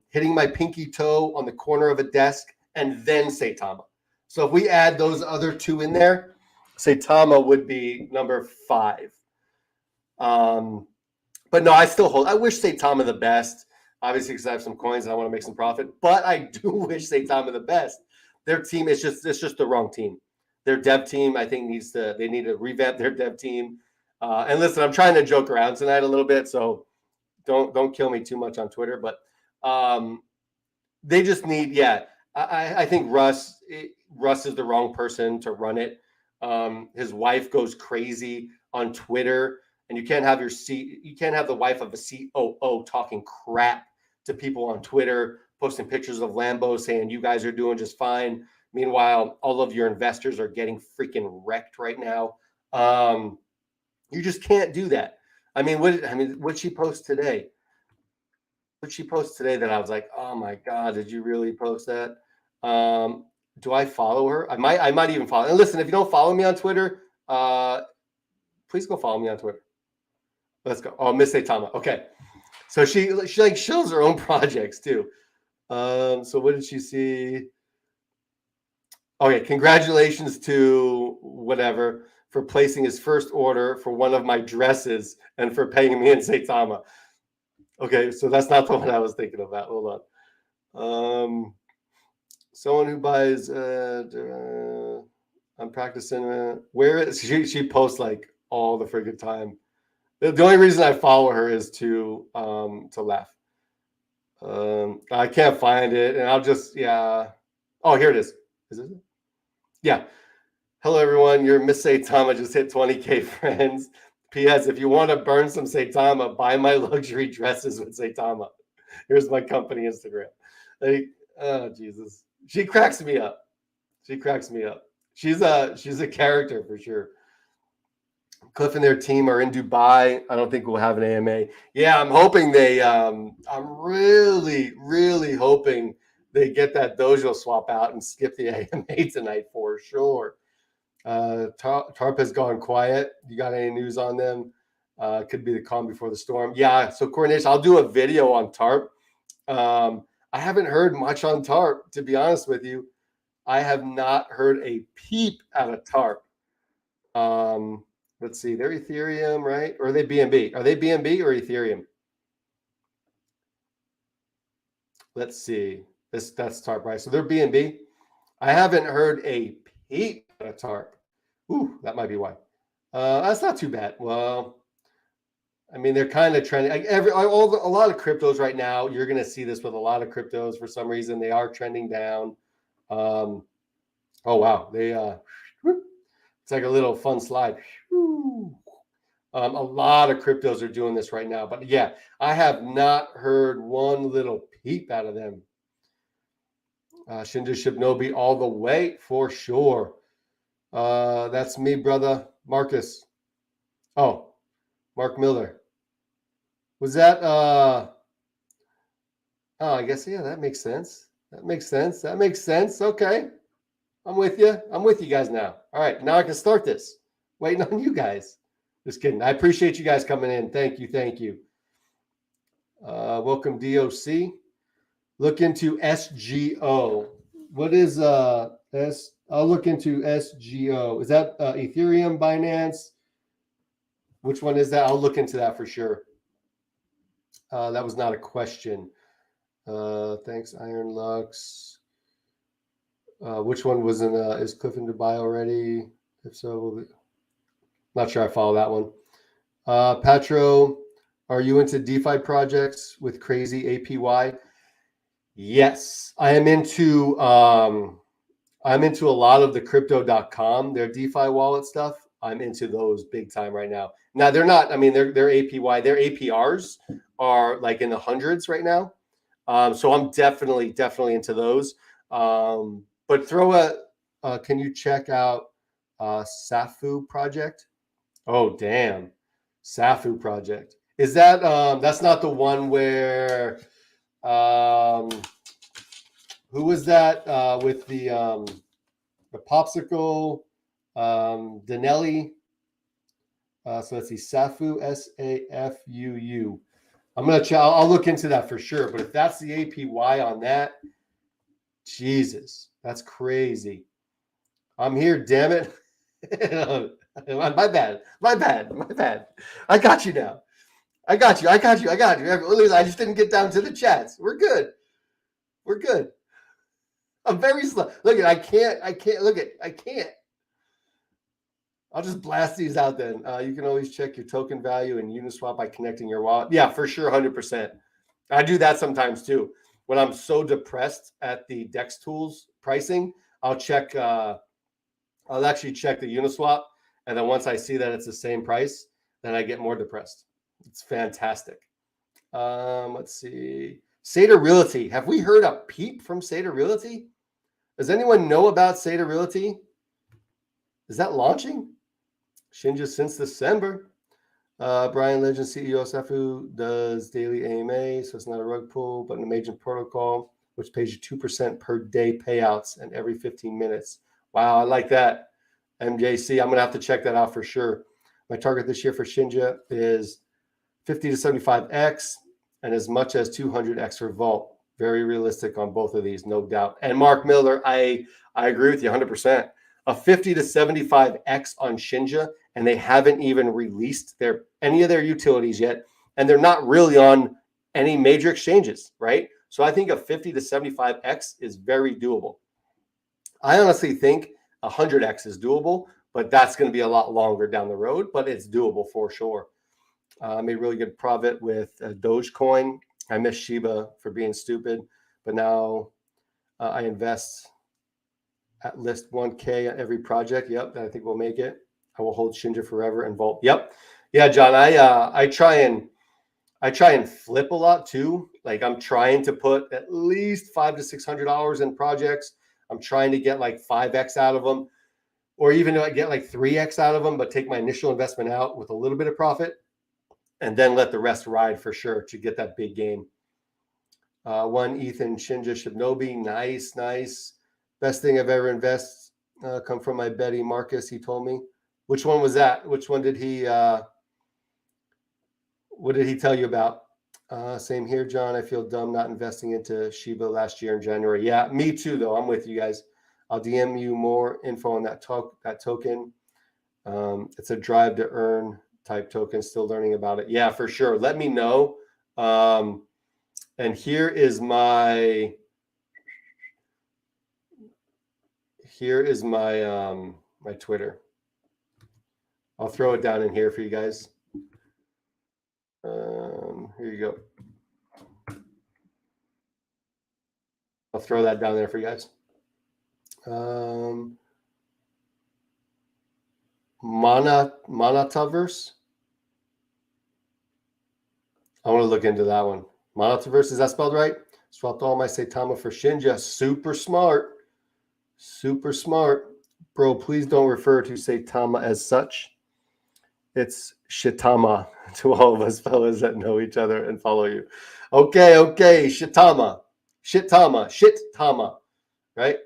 hitting my pinky toe on the corner of a desk, and then Saitama. So if we add those other two in there, Saitama would be number 5. But no, I still hold. I wish Saitama the best. obviously because I have some coins and I want to make some profit. But I do wish Saitama the best. Their team is just the wrong team. Their dev team, I think, they need to revamp their dev team. And listen, I'm trying to joke around tonight a little bit, so don't kill me too much on Twitter. But they just need, I think Russ is the wrong person to run it. His wife goes crazy on Twitter, and you can't have the wife of a COO talking crap to people on Twitter, posting pictures of Lambos saying you guys are doing just fine. Meanwhile, all of your investors are getting freaking wrecked right now. You just can't do that. What'd she post today? That I was like, oh my God, did you really post that? Do I follow her? I might even follow. And listen, if you don't follow me on Twitter, please go follow me on Twitter. Let's go. Oh, Miss Saitama. Okay. So she like shows her own projects too. So what did she see? Okay, congratulations to whatever for placing his first order for one of my dresses and for paying me in Saitama. Okay, so that's not the one I was thinking about. Hold on. Someone who buys I'm practicing where is she posts like all the freaking time. The only reason I follow her is to laugh. I can't find it, and I'll just Oh, here it is. Is this it? Yeah. Hello, everyone. Your Miss Saitama just hit 20K friends. P.S. If you want to burn some Saitama, buy my luxury dresses with Saitama. Here's my company Instagram. Like, oh Jesus, she cracks me up. She's a character for sure. Cliff and their team are in Dubai. I don't think we'll have an AMA. Yeah, I'm hoping I'm really, really hoping they get that DojoSwap out and skip the AMA tonight for sure. TARP has gone quiet. You got any news on them? Could be the calm before the storm. Yeah, so coordination. I'll do a video on TARP. I haven't heard much on TARP, to be honest with you. I have not heard a peep out of TARP. Let's see, they're Ethereum, right? Or are they BNB? Are they BNB or Ethereum? Let's see. That's TARP, right? So they're BNB. I haven't heard a peep out of TARP. Ooh, that might be why. That's not too bad. Well, I mean, they're kind of trending. A lot of cryptos right now. You're going to see this with a lot of cryptos. For some reason, they are trending down. Oh wow, it's like a little fun slide. A lot of cryptos are doing this right now, but yeah, I have not heard one little peep out of them. Shinja Shibnobi all the way for sure. That's me, brother. Marcus. Oh, Mark Miller. Was that oh, I guess that makes sense. That makes sense. Okay. I'm with you guys now. All right, now I can start this. Waiting on you guys. Just kidding. I appreciate you guys coming in. Thank you. Welcome, DOC. Look into SGO. What is S? I'll look into SGO. Is that Ethereum, Binance? Which one is that? I'll look into that for sure. That was not a question. Thanks, Iron Lux. Which one was is Cliff in Dubai already? If so, not sure I follow that one. Patro, are you into DeFi projects with crazy APY? Yes, I am into a lot of the crypto.com, their DeFi wallet stuff. I'm into those big time right now. Now they're not, I mean, their APY, their APRs are like in the hundreds right now. So I'm definitely into those. But can you check out Safu project? Oh, damn. Safu project. Is that, that's not the one where, who was that with the popsicle, Danelli? So let's see, Safu, SAFUU. I'm going to I'll look into that for sure. But if that's the APY on that, Jesus, that's crazy. I'm here, damn it. My bad. I got you now. I got you. I just didn't get down to the chats. We're good. I'm very slow. Look at I can't. I can't. I'll just blast these out then. You can always check your token value in Uniswap by connecting your wallet. Yeah, for sure, 100%. I do that sometimes too. When I'm so depressed at the Dex Tools pricing, I'll check. I'll actually check the Uniswap, and then once I see that it's the same price, then I get more depressed. It's fantastic. Let's see. Seder Realty. Have we heard a peep from Seder Realty? Does anyone know about Seder Realty? Is that launching? Shinja since December. Brian Legend, CEO Safu, does daily AMA, so it's not a rug pull, but an emergent protocol, which pays you 2% per day payouts and every 15 minutes. Wow, I like that. MJC, I'm going to have to check that out for sure. My target this year for Shinja is 50 to 75x and as much as 200x for Vault. Very realistic on both of these, no doubt. And Mark Miller, I agree with you 100%. A 50 to 75x on Shinja, and they haven't even released any of their utilities yet, and they're not really on any major exchanges, right? So I think a 50 to 75x is very doable. I honestly think 100x is doable, but that's going to be a lot longer down the road, but it's doable for sure. I made really good profit with Dogecoin. I miss Shiba for being stupid, but now I invest at least 1K on every project. Yep, I think we'll make it. I will hold Shinja forever and Vault. Yep, yeah, John. I try and flip a lot too. Like I'm trying to put at least $500 to $600 in projects. I'm trying to get like 5x out of them, or even get like 3x out of them, but take my initial investment out with a little bit of profit, and then let the rest ride for sure to get that big game. One Ethan Shinja Shibnobi, nice. Best thing I've ever invested come from my Betty Marcus. He told me. Which one was that? Which one did he? What did he tell you about? Same here, John. I feel dumb not investing into Shiba last year in January. Yeah, me too, though. I'm with you guys. I'll DM you more info on that token. It's a drive to earn type token. Still learning about it. Yeah, for sure. Let me know. And here is my my Twitter. I'll throw it down in here for you guys. Here you go. I'll throw that down there for you guys. Monataverse. I want to look into that one. Monataverse, is that spelled right? Swapped all my Saitama for Shinja. Super smart. Bro, please don't refer to Saitama as such. It's Shitama to all of us fellas that know each other and follow you. Okay. Shitama, right?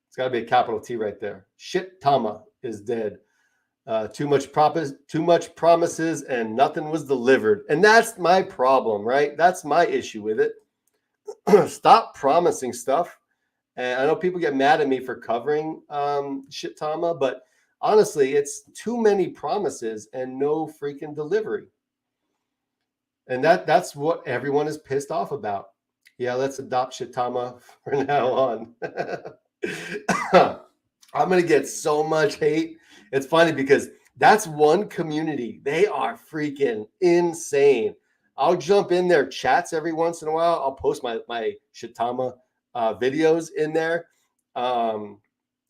It's got to be a capital T right there. Shitama is dead. Too much promises and nothing was delivered. And that's my problem, right? That's my issue with it. Stop promising stuff. And I know people get mad at me for covering Shitama, but honestly, it's too many promises and no freaking delivery. And that's what everyone is pissed off about. Yeah, let's adopt Shitama from now on. I'm going to get so much hate. It's funny because that's one community. They are freaking insane. I'll jump in their chats every once in a while. I'll post my Shitama videos in there. And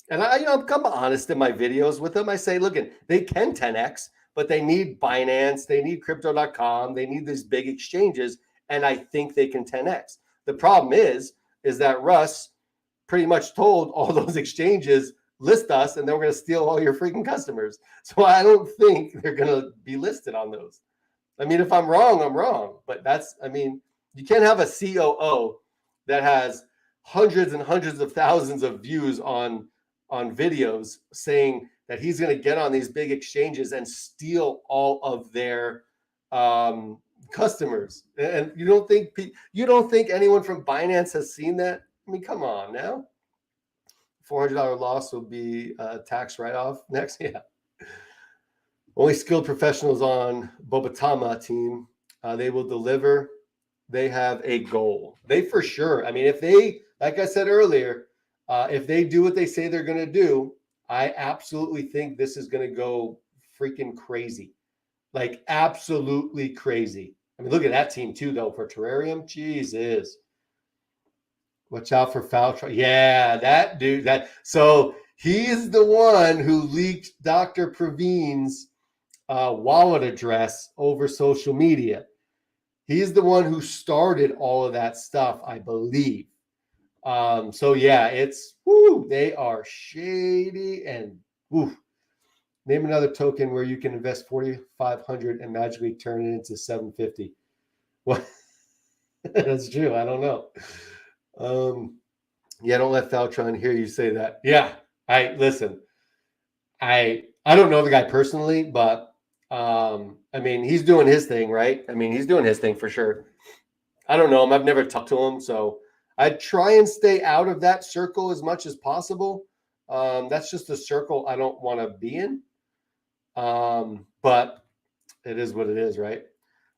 I'm honest in my videos with them. I say, look, they can 10x, but they need Binance, they need Crypto.com, they need these big exchanges, and I think they can 10x. The problem is that Russ pretty much told all those exchanges, list us, and then we're going to steal all your freaking customers. So I don't think they're going to be listed on those. I mean, if I'm wrong, I'm wrong. But you can't have a COO that has hundreds and hundreds of thousands of views on videos saying that he's going to get on these big exchanges and steal all of their customers. And you don't think anyone from Binance has seen that? I mean, come on now. $400 loss will be a tax write-off next. Yeah. Only skilled professionals on Bobatama team. They will deliver. They have a goal. They for sure. I mean, if they, like I said earlier, if they do what they say they're going to do, I absolutely think this is going to go freaking crazy. Like absolutely crazy. I mean, look at that team too, though, for Terrarium. Jesus. Watch out for foul trouble. Yeah, that dude. So he's the one who leaked Dr. Praveen's wallet address over social media. He's the one who started all of that stuff, I believe. So yeah, it's they are shady and woo. Name another token where you can invest 4,500 and magically turn it into 750. What? That's true. I don't know. Yeah, don't let Faltron hear you say that. Yeah, I listen. I don't know the guy personally, but I mean, he's doing his thing, right? I mean, he's doing his thing for sure. I don't know him. I've never talked to him, so I try and stay out of that circle as much as possible. That's just a circle I don't want to be in. But it is what it is, right?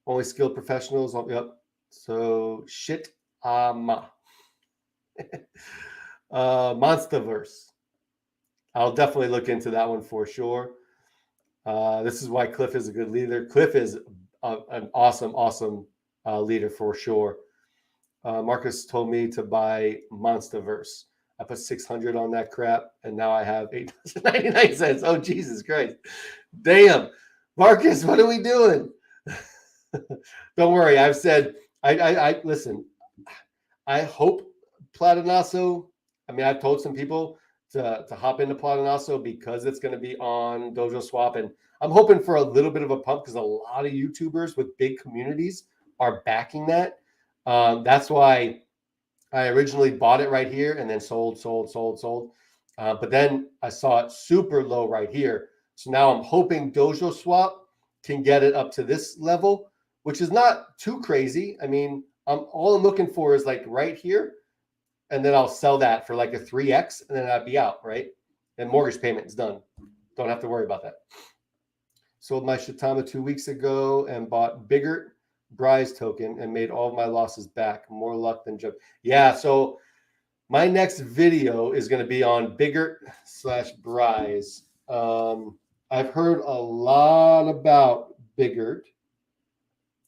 Only skilled professionals. Yep. So shit. Monsterverse. I'll definitely look into that one for sure. This is why Cliff is a good leader. Cliff is an awesome leader for sure. Marcus told me to buy Monsterverse. I put 600 on that crap, and now I have $8.99. Oh, Jesus Christ. Damn. Marcus, what are we doing? Don't worry. I've said, I listen, I hope Platanasso, I mean, I've told some people to hop into Platanasso because it's going to be on DojoSwap. And I'm hoping for a little bit of a pump because a lot of YouTubers with big communities are backing that. That's why I originally bought it right here and then sold. But then I saw it super low right here. So now I'm hoping DojoSwap can get it up to this level, which is not too crazy. I mean, all I'm looking for is like right here. And then I'll sell that for like a 3x and then I'd be out, right? And mortgage payment is done. Don't have to worry about that. Sold my Saitama 2 weeks ago and bought Biggert Bryce token and made all of my losses back. More luck than jump. Yeah, so my next video is going to be on Biggert/Bryce. I've heard a lot about Biggert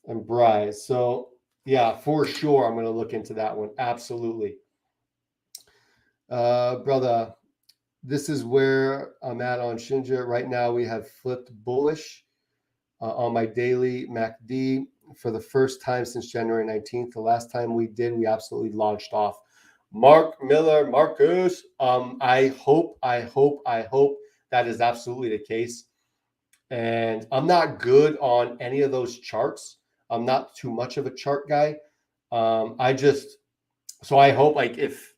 and Bryce. So yeah, for sure, I'm going to look into that one. Absolutely. Brother, this is where I'm at on Shinja. Right now, we have flipped bullish on my daily MACD for the first time since January 19th. The last time we did, we absolutely launched off. Mark Miller, Marcus, I hope that is absolutely the case. And I'm not good on any of those charts. I'm not too much of a chart guy. So I hope like if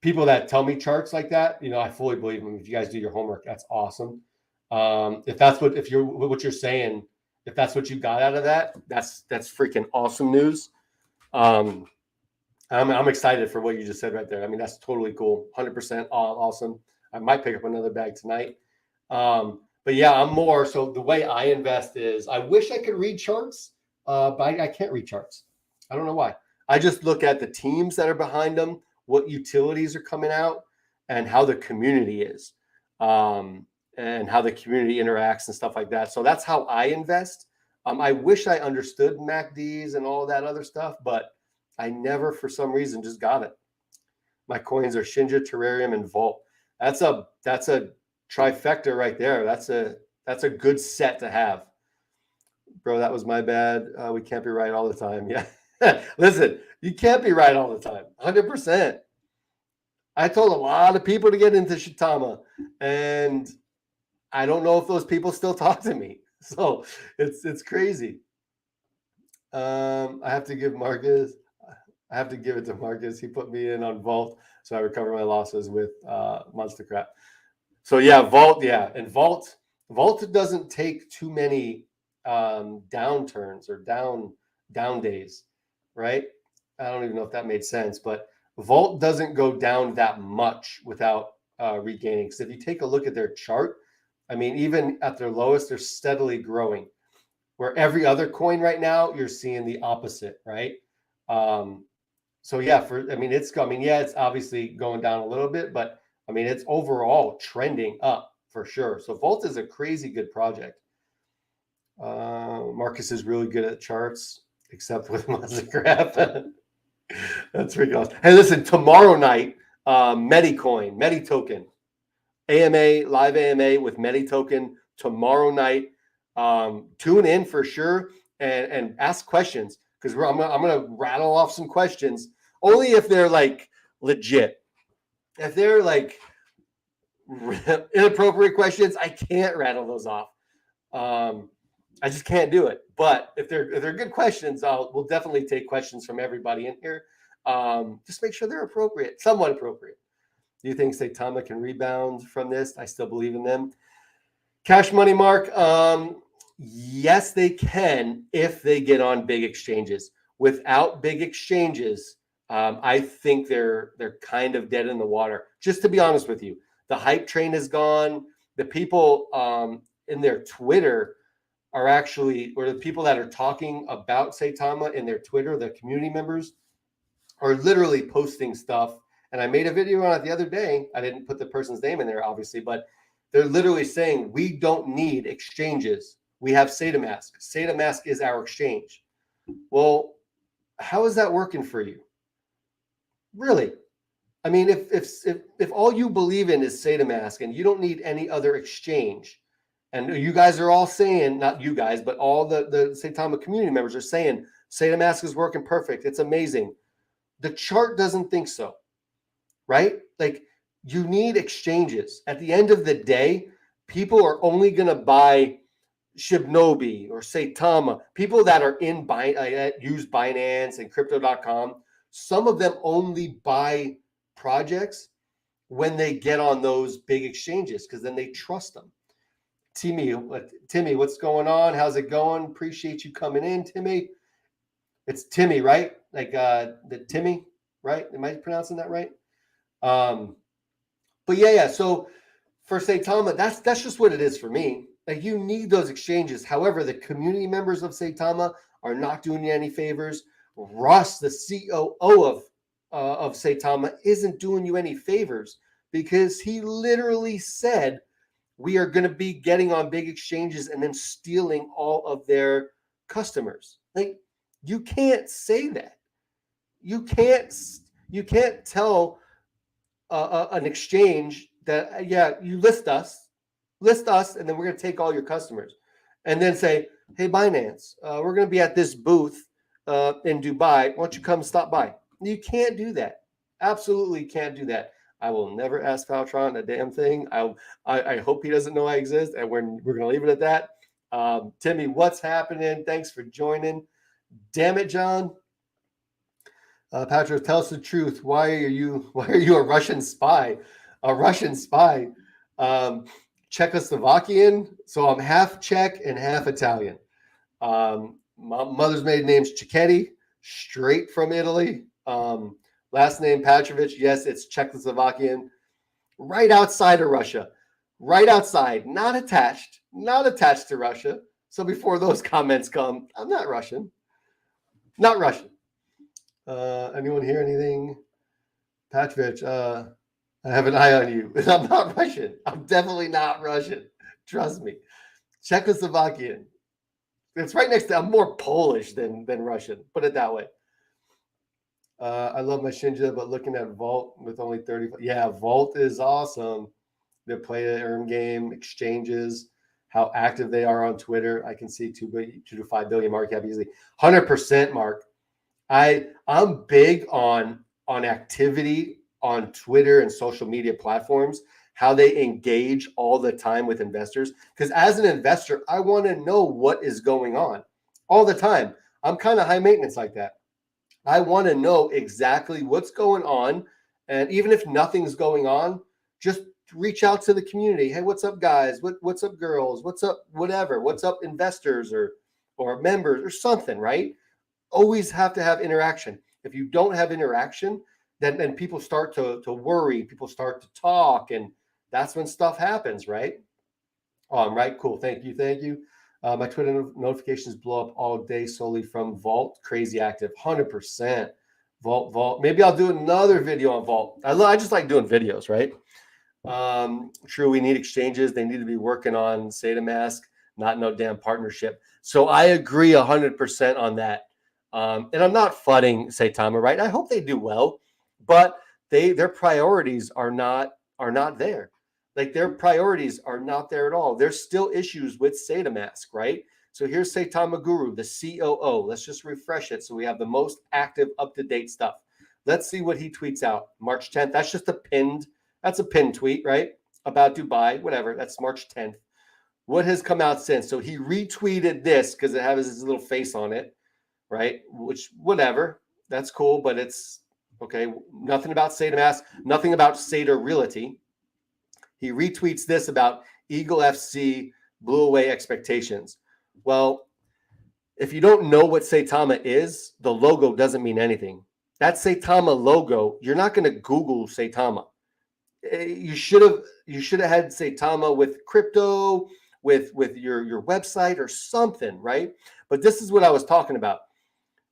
people that tell me charts like that, I fully believe them. If you guys do your homework, that's awesome. If you're saying, if that's what you got out of that, that's freaking awesome news. I'm excited for what you just said right there. I mean, that's totally cool. 100% awesome. I might pick up another bag tonight. But yeah, I'm more, so the way I invest is I wish I could read charts, but I can't read charts. I don't know why. I just look at the teams that are behind them, what utilities are coming out, and how the community is, and how the community interacts and stuff like that. So that's how I invest. I wish I understood MACDs and all that other stuff, but I never, for some reason, just got it. My coins are Shinja, Terrarium, and Vault. That's a trifecta right there. That's a good set to have. Bro, that was my bad. We can't be right all the time. Yeah. Listen, you can't be right all the time. 100%. I told a lot of people to get into Saitama, and I don't know if those people still talk to me. So it's crazy. I have to give it to Marcus. He put me in on Vault, so I recover my losses with Monster Crap. So yeah, Vault, yeah, and Vault doesn't take too many downturns or down days, right? I don't even know if that made sense, but Vault doesn't go down that much without regaining. Because if you take a look at their chart, I mean, even at their lowest, they're steadily growing. where every other coin right now, you're seeing the opposite, right? So yeah, it's obviously going down a little bit, but I mean, it's overall trending up for sure. So Volt is a crazy good project. Marcus is really good at charts, except with Mastercraft. That's ridiculous. Hey, listen, tomorrow night, Medi token, AMA, live AMA with Medi token tomorrow night. Tune in for sure and ask questions, because I'm gonna rattle off some questions, only if they're like legit. If they're like inappropriate questions, I can't rattle those off. I just can't do it. But if they're good questions, we'll definitely take questions from everybody in here. Just make sure they're appropriate, somewhat appropriate. Do you think Saitama can rebound from this? I still believe in them. Cash Money Mark, yes, they can if they get on big exchanges. Without big exchanges, I think they're kind of dead in the water. Just to be honest with you, the hype train is gone. The people in their Twitter are actually, or the people that are talking about Saitama in their Twitter, the community members, are literally posting stuff. And I made a video on it the other day. I didn't put the person's name in there, obviously, but they're literally saying, we don't need exchanges. We have Saitamask. Saitamask is our exchange. Well, how is that working for you? Really? I mean, if all you believe in is Saitamask and you don't need any other exchange, and you guys are all saying, not you guys, but all the Saitama community members are saying Saitamask is working perfect, it's amazing. The chart doesn't think so, right? Like, you need exchanges. At the end of the day, people are only going to buy Shibnobi or Saitama. People that are in use Binance and Crypto.com, some of them only buy projects when they get on those big exchanges, because then they trust them. Timmy, what's going on? How's it going? Appreciate you coming in, Timmy. It's Timmy, right? Like the Timmy, right? Am I pronouncing that right? But yeah. So for Saitama, that's just what it is for me. Like, you need those exchanges. However, the community members of Saitama are not doing you any favors. Russ, the COO of Saitama, isn't doing you any favors, because he literally said we are going to be getting on big exchanges and then stealing all of their customers. Like, you can't say that. You can't tell an exchange that, yeah, you list us, and then we're going to take all your customers, and then say, hey, Binance, we're going to be at this booth in Dubai. Why don't you come stop by? You can't do that. Absolutely can't do that. I will never ask Faltron a damn thing. I hope he doesn't know I exist, and we're going to leave it at that. Timmy, what's happening? Thanks for joining. Damn it, John. Patrick, tell us the truth. Why are you a Russian spy? A Russian spy. Czechoslovakian. So I'm half Czech and half Italian. My mother's maiden name's Cicchetti, straight from Italy. Last name Petrovich. Yes, it's Czechoslovakian. Right outside of Russia. Right outside. Not attached to Russia. So before those comments come, I'm not Russian. Not Russian. Anyone hear anything? Petrovich, I have an eye on you. I'm not Russian. I'm definitely not Russian. Trust me. Czechoslovakian. It's right next to, I'm more Polish than Russian. Put it that way. I love my Shinja, but looking at Vault with only 30. Yeah, Vault is awesome. They play the earn game, exchanges, how active they are on Twitter. I can see 2 to 5 billion market cap easily. 100% Mark. I'm big on activity on Twitter and social media platforms, how they engage all the time with investors. Because as an investor, I want to know what is going on all the time. I'm kind of high maintenance like that. I want to know exactly what's going on. And even if nothing's going on, just reach out to the community. Hey, what's up, guys? What's up, girls? What's up, whatever? What's up, investors or members or something, right? Always have to have interaction. If you don't have interaction, then people start to worry. People start to talk, and that's when stuff happens, right? Right, cool. Thank you. My Twitter notifications blow up all day solely from Vault. Crazy active, 100%. Vault. Maybe I'll do another video on Vault. I just like doing videos, right? True, we need exchanges. They need to be working on Saitama, not no damn partnership. So I agree 100% on that. And I'm not fudding Saitama, right? I hope they do well, but their priorities are not there. Like their priorities are not there at all. There's still issues with Saitama, right? So here's Saitama Guru, the COO. Let's just refresh it so we have the most active, up-to-date stuff. Let's see what he tweets out. March 10th. That's just that's a pinned tweet, right? About Dubai, whatever. That's March 10th. What has come out since? So he retweeted this because it has his little face on it, right? Which, whatever. That's cool, but it's okay. Nothing about Saitama, nothing about Sater Realty. He retweets this about Eagle FC blew away expectations. Well, if you don't know what Saitama is, the logo doesn't mean anything. That Saitama logo, you're not going to Google Saitama. You should have had Saitama with crypto, with your website or something, right? But this is what I was talking about.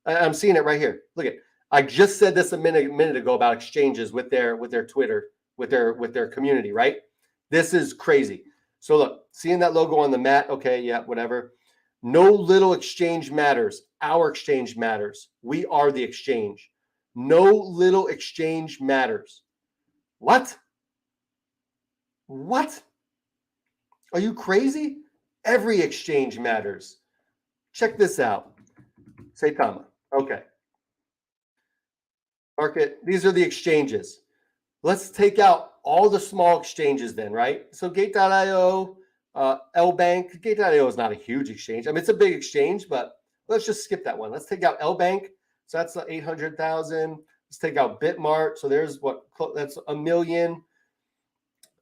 I'm seeing it right here. Look at, I just said this a minute ago about exchanges with their Twitter, with their community, right? This is crazy. So look, seeing that logo on the mat, okay, yeah, whatever. No little exchange matters. Our exchange matters. We are the exchange. No little exchange matters. What? What? Are you crazy? Every exchange matters. Check this out. Saitama. Okay. Market. These are the exchanges. Let's take out all the small exchanges then, right? So Gate.io, LBank. Gate.io is not a huge exchange. I mean, it's a big exchange, but let's just skip that one. Let's take out LBank. So that's 800,000. Let's take out Bitmart. So there's that's 1 million.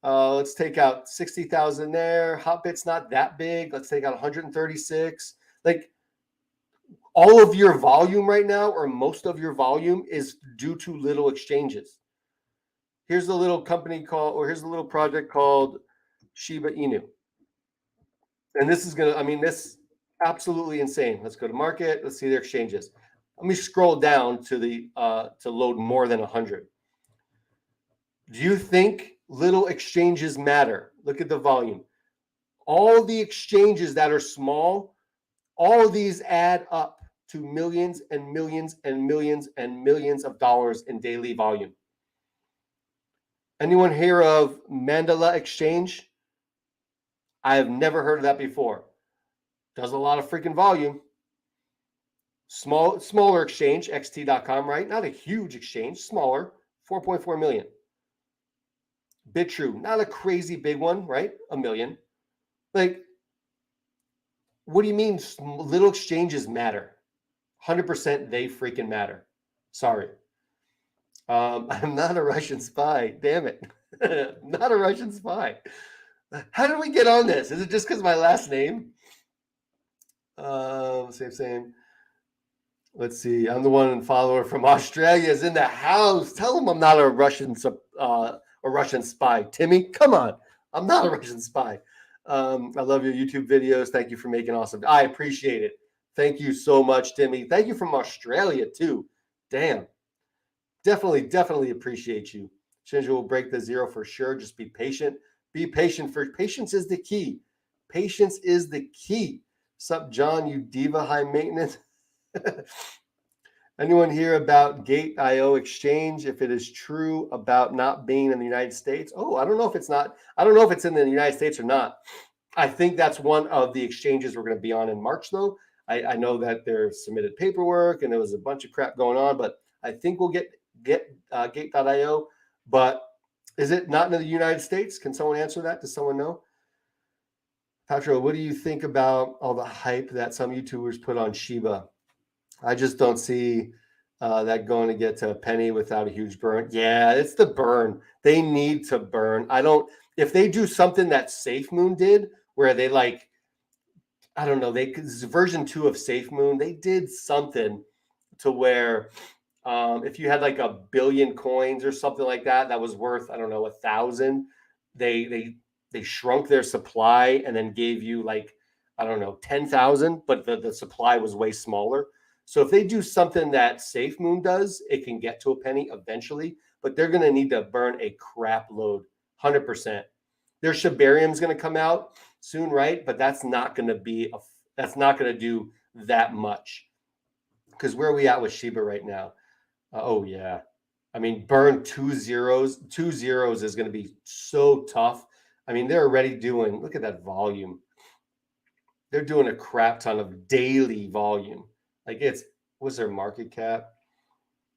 Let's take out 60,000 there. Hotbit's not that big. Let's take out 136. Like all of your volume right now, or most of your volume, is due to little exchanges. Here's a little company here's a little project called Shiba Inu. And this is this absolutely insane. Let's go to market. Let's see their exchanges. Let me scroll down to to load more than 100. Do you think little exchanges matter? Look at the volume. All the exchanges that are small, all of these add up to millions and millions and millions and millions of dollars in daily volume. Anyone hear of Mandala Exchange? I have never heard of that before. Does a lot of freaking volume. Smaller exchange, xt.com, right? Not a huge exchange, smaller, 4.4 million. BitTrue, not a crazy big one, right? 1 million. Like, what do you mean little exchanges matter? 100% they freaking matter. Sorry. I'm not a Russian spy. Damn it. Not a Russian spy. How did we get on this? Is it just because my last name? Same. Let's see. I'm the one follower from Australia is in the house. Tell him I'm not a Russian spy. Timmy, come on. I'm not a Russian spy. I love your YouTube videos. Thank you for making awesome. I appreciate it. Thank you so much, Timmy. Thank you from Australia too. Damn. Definitely appreciate you. Shinja will break the zero for sure. Just be patient. Be patient. Patience is the key. Patience is the key. Sup, John, you diva high maintenance. Anyone hear about Gate.io exchange? If it is true about not being in the United States? Oh, I don't know if it's not. I don't know if it's in the United States or not. I think that's one of the exchanges we're going to be on in March, though. I know that there's submitted paperwork and there was a bunch of crap going on, but I think we'll get Gate.io. But is it not in the United States? Can someone answer that? Does someone know? Patro, what do you think about all the hype that some YouTubers put on Shiba? I just don't see that going to get to a penny without a huge burn. Yeah, it's the burn. They need to burn. If they do something that SafeMoon did, where they version 2 of SafeMoon, they did something to where if you had like 1 billion coins or something like that, that was worth, 1,000, they shrunk their supply and then gave you like I don't know, 10,000, but the supply was way smaller. So if they do something that SafeMoon does, it can get to a penny eventually, but they're going to need to burn a crap load, 100%. Their Shibarium's going to come out soon, right? But that's not going to be that's not going to do that much. Because where are we at with Shiba right now? Oh yeah, I mean, burn 2 zeros. 2 zeros is going to be so tough. I mean, they're already doing. Look at that volume. They're doing a crap ton of daily volume. Like what's their market cap?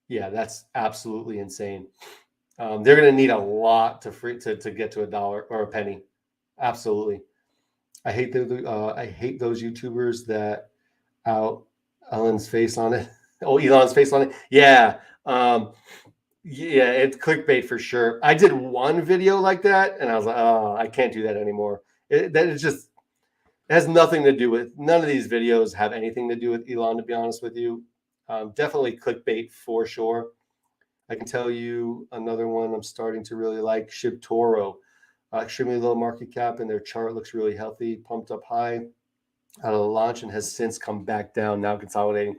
Yeah, that's absolutely insane. They're going to need a lot to get to $1 or a penny. Absolutely. I hate those YouTubers that out Elon's face on it. Oh, Elon's face on it. Yeah. Yeah, it's clickbait for sure. I did one video like that, and I was like, oh, I can't do that anymore. It has nothing to do with. None of these videos have anything to do with Elon, to be honest with you. Definitely clickbait for sure. I can tell you another one I'm starting to really like, ShibToro. Extremely low market cap, and their chart looks really healthy, pumped up high out of the launch, and has since come back down, now consolidating.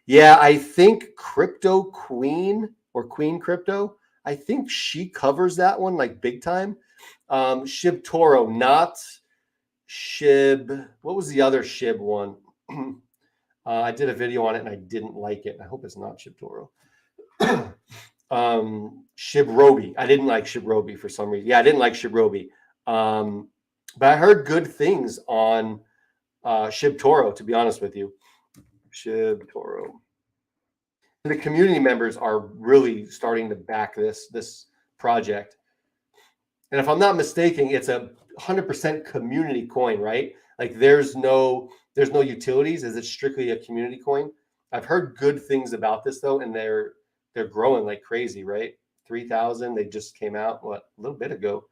Yeah, I think Crypto Queen or Queen Crypto, I think she covers that one like big time. ShibToro, not Shib. What was the other Shib one? I did a video on it and I didn't like it. I hope it's not ShibToro. Shibrobi. I didn't like Shibrobi for some reason. Yeah, I didn't like Shibrobi. But I heard good things on ShibToro, to be honest with you. ShibToro. The community members are really starting to back this project. And if I'm not mistaken, it's a 100% community coin, right? Like there's no utilities. Is it strictly a community coin? I've heard good things about this though, and they're growing like crazy, right? 3,000. They just came out a little bit ago,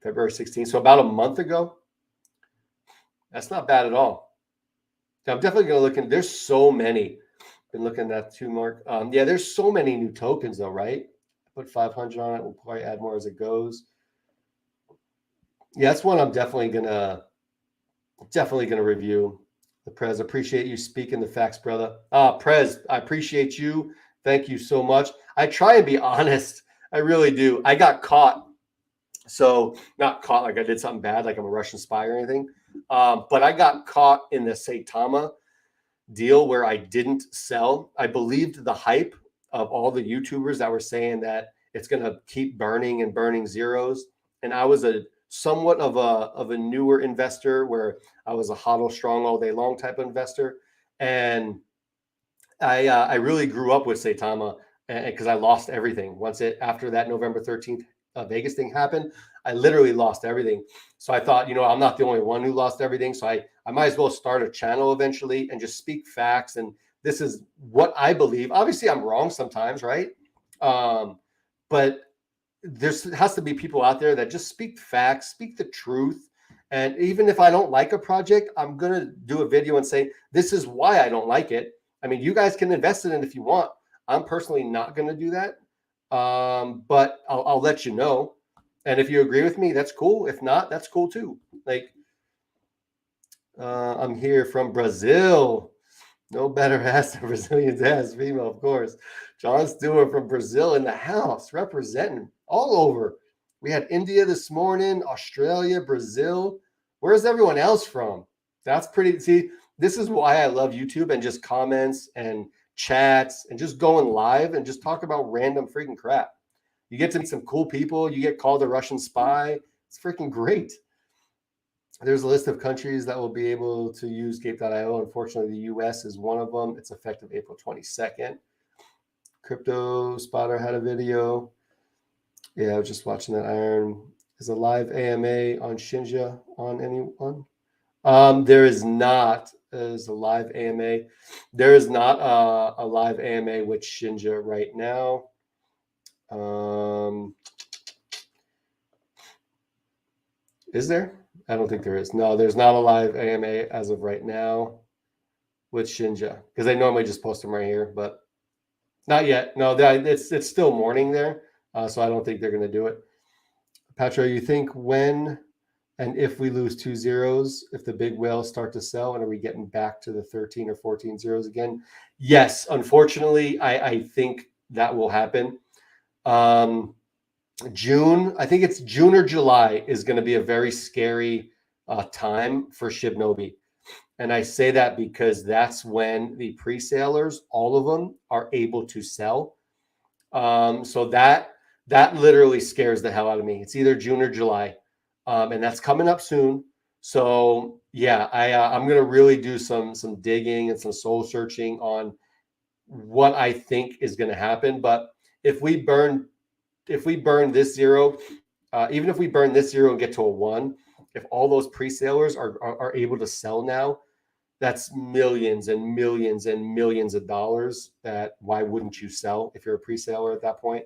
February 16th. So about a month ago. That's not bad at all. I'm definitely going to look in. There's so many. Been looking at that too, Mark. Yeah, there's so many new tokens though, right? Put 500 on it. We'll probably add more as it goes. Yeah, that's one I'm definitely gonna review. The Prez, appreciate you speaking the facts, brother. Prez, I appreciate you. Thank you so much. I try and be honest. I really do. I got caught. So not caught like I did something bad, like I'm a Russian spy or anything. But I got caught in the Saitama deal where I didn't sell. I believed the hype of all the YouTubers that were saying that it's going to keep burning and burning zeros. And I was somewhat of a newer investor where I was a hodl strong all day long type of investor. And I really grew up with Saitama because I lost everything after that November 13th Vegas thing happened. I literally lost everything. So I thought, I'm not the only one who lost everything. So I might as well start a channel eventually and just speak facts. And this is what I believe. Obviously, I'm wrong sometimes, right? But there has to be people out there that just speak facts, speak the truth. And even if I don't like a project, I'm going to do a video and say, this is why I don't like it. I mean, you guys can invest in it if you want. I'm personally not going to do that. But I'll let you know. And if you agree with me, that's cool. If not, that's cool too. Like, I'm here from Brazil. No better ass than Brazilians ass, female, of course. John Stewart from Brazil in the house, representing all over. We had India this morning, Australia, Brazil. Where's everyone else from? That's pretty. See, this is why I love YouTube and just comments and chats and just going live and just talk about random freaking crap. You get to meet some cool people. You get called a Russian spy. It's freaking great. There's a list of countries that will be able to use Gape.io. Unfortunately, the US is one of them. It's effective April 22nd. Crypto Spotter had a video. Yeah, I was just watching that. Iron is a live AMA on Shinja on anyone? There is not. There's a live AMA. There is not a live AMA with Shinja right now. Is there? I don't think there is. No, there's not a live AMA as of right now with Shinja because they normally just post them right here, but not yet. No, it's still morning there, so I don't think they're going to do it. Patro, you think when And if we lose 2 zeros, if the big whales start to sell, and are we getting back to the 13 or 14 zeros again? Yes, unfortunately, I think that will happen. June, I think it's June or July, is going to be a very scary time for Shibnobi. And I say that because that's when the pre-salers, all of them, are able to sell. So that literally scares the hell out of me. It's either June or July, and that's coming up soon. So yeah, I'm gonna really do some digging and some soul searching on what I think is going to happen. But if we burn this zero, even if we burn this zero and get to a 1, if all those pre-salers are able to sell now, that's millions and millions and millions of dollars. That why wouldn't you sell if you're a pre-saler at that point?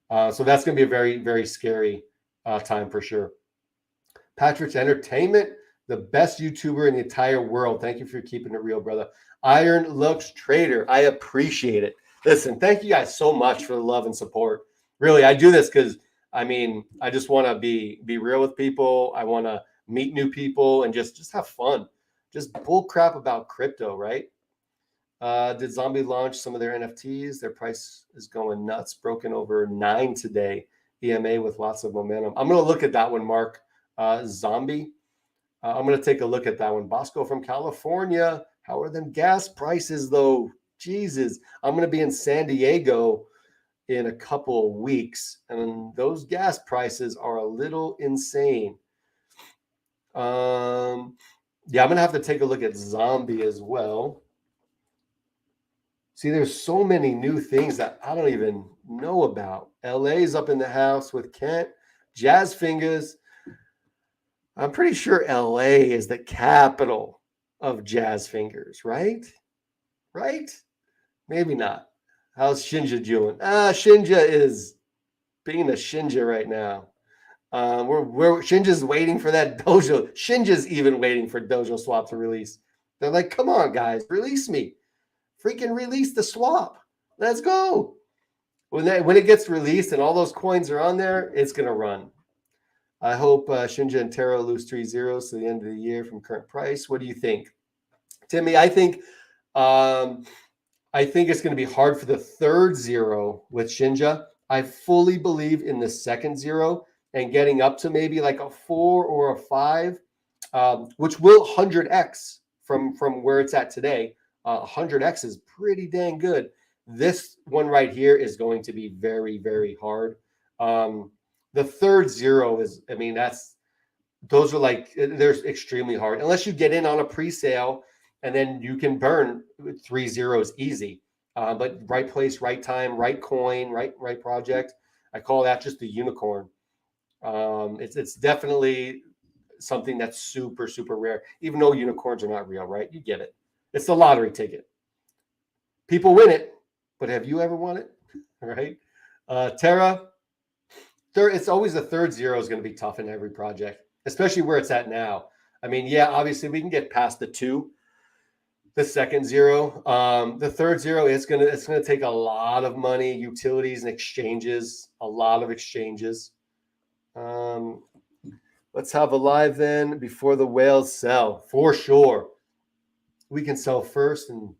So that's going to be a very, very scary time for sure. Patrick's Entertainment, the best YouTuber in the entire world. Thank you for keeping it real, brother. Iron Looks Trader, I appreciate it. Listen, thank you guys so much for the love and support. Really, I do this because I just want to be real with people. I want to meet new people and just have fun. Just bull crap about crypto, right? Did Zombie launch some of their NFTs? Their price is going nuts, broken over 9 today. EMA with lots of momentum. I'm going to look at that one, Mark. Zombie. I'm going to take a look at that one. Bosco from California. How are them gas prices, though? Jesus. I'm going to be in San Diego in a couple of weeks, and those gas prices are a little insane. Yeah, I'm going to have to take a look at Zombie as well. See, there's so many new things that I don't even know about. LA's up in the house with Kent. Jazz Fingers. I'm pretty sure LA is the capital of Jazz Fingers, right? Right? Maybe not. How's Shinja doing? Shinja is being a Shinja right now. Shinja's waiting for that Dojo. Shinja's even waiting for DojoSwap to release. They're like, come on, guys, release me. Freaking release the swap. Let's go. When it gets released and all those coins are on there, it's going to run. I hope Shinja and Taro lose 3 zeros to the end of the year from current price. What do you think, Timmy? I think it's going to be hard for the third zero with Shinja. I fully believe in the second zero and getting up to maybe like a 4 or a 5, which will 100x from where it's at today. 100x is pretty dang good. This one right here is going to be very, very hard. The third zero is, those are like, they're extremely hard unless you get in on a pre-sale and then you can burn 3 zeros easy. But right place, right time, right coin, right project. I call that just the unicorn. It's definitely something that's super, super rare, even though unicorns are not real, right? You get it. It's the lottery ticket. People win it, but have you ever won it? Right? Terra, it's always the third zero is going to be tough in every project, especially where it's at now. Yeah, obviously we can get past the 2, the second zero. The third zero, it's gonna take a lot of money, utilities and exchanges, a lot of exchanges. Let's have a live then before the whales sell for sure. We can sell first and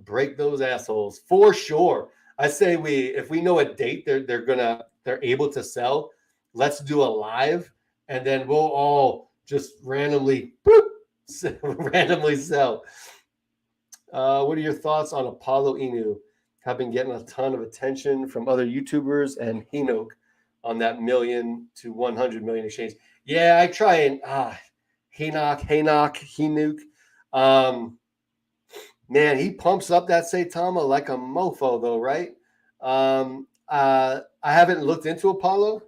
break those assholes for sure. I say if we know a date they're able to sell, let's do a live and then we'll all just randomly sell. What are your thoughts on Apollo Inu? Have been getting a ton of attention from other YouTubers and Hinok on that million to 100 million exchange. Yeah, I try and Hinok. Man, he pumps up that Saitama like a mofo, though, right? I haven't looked into Apollo,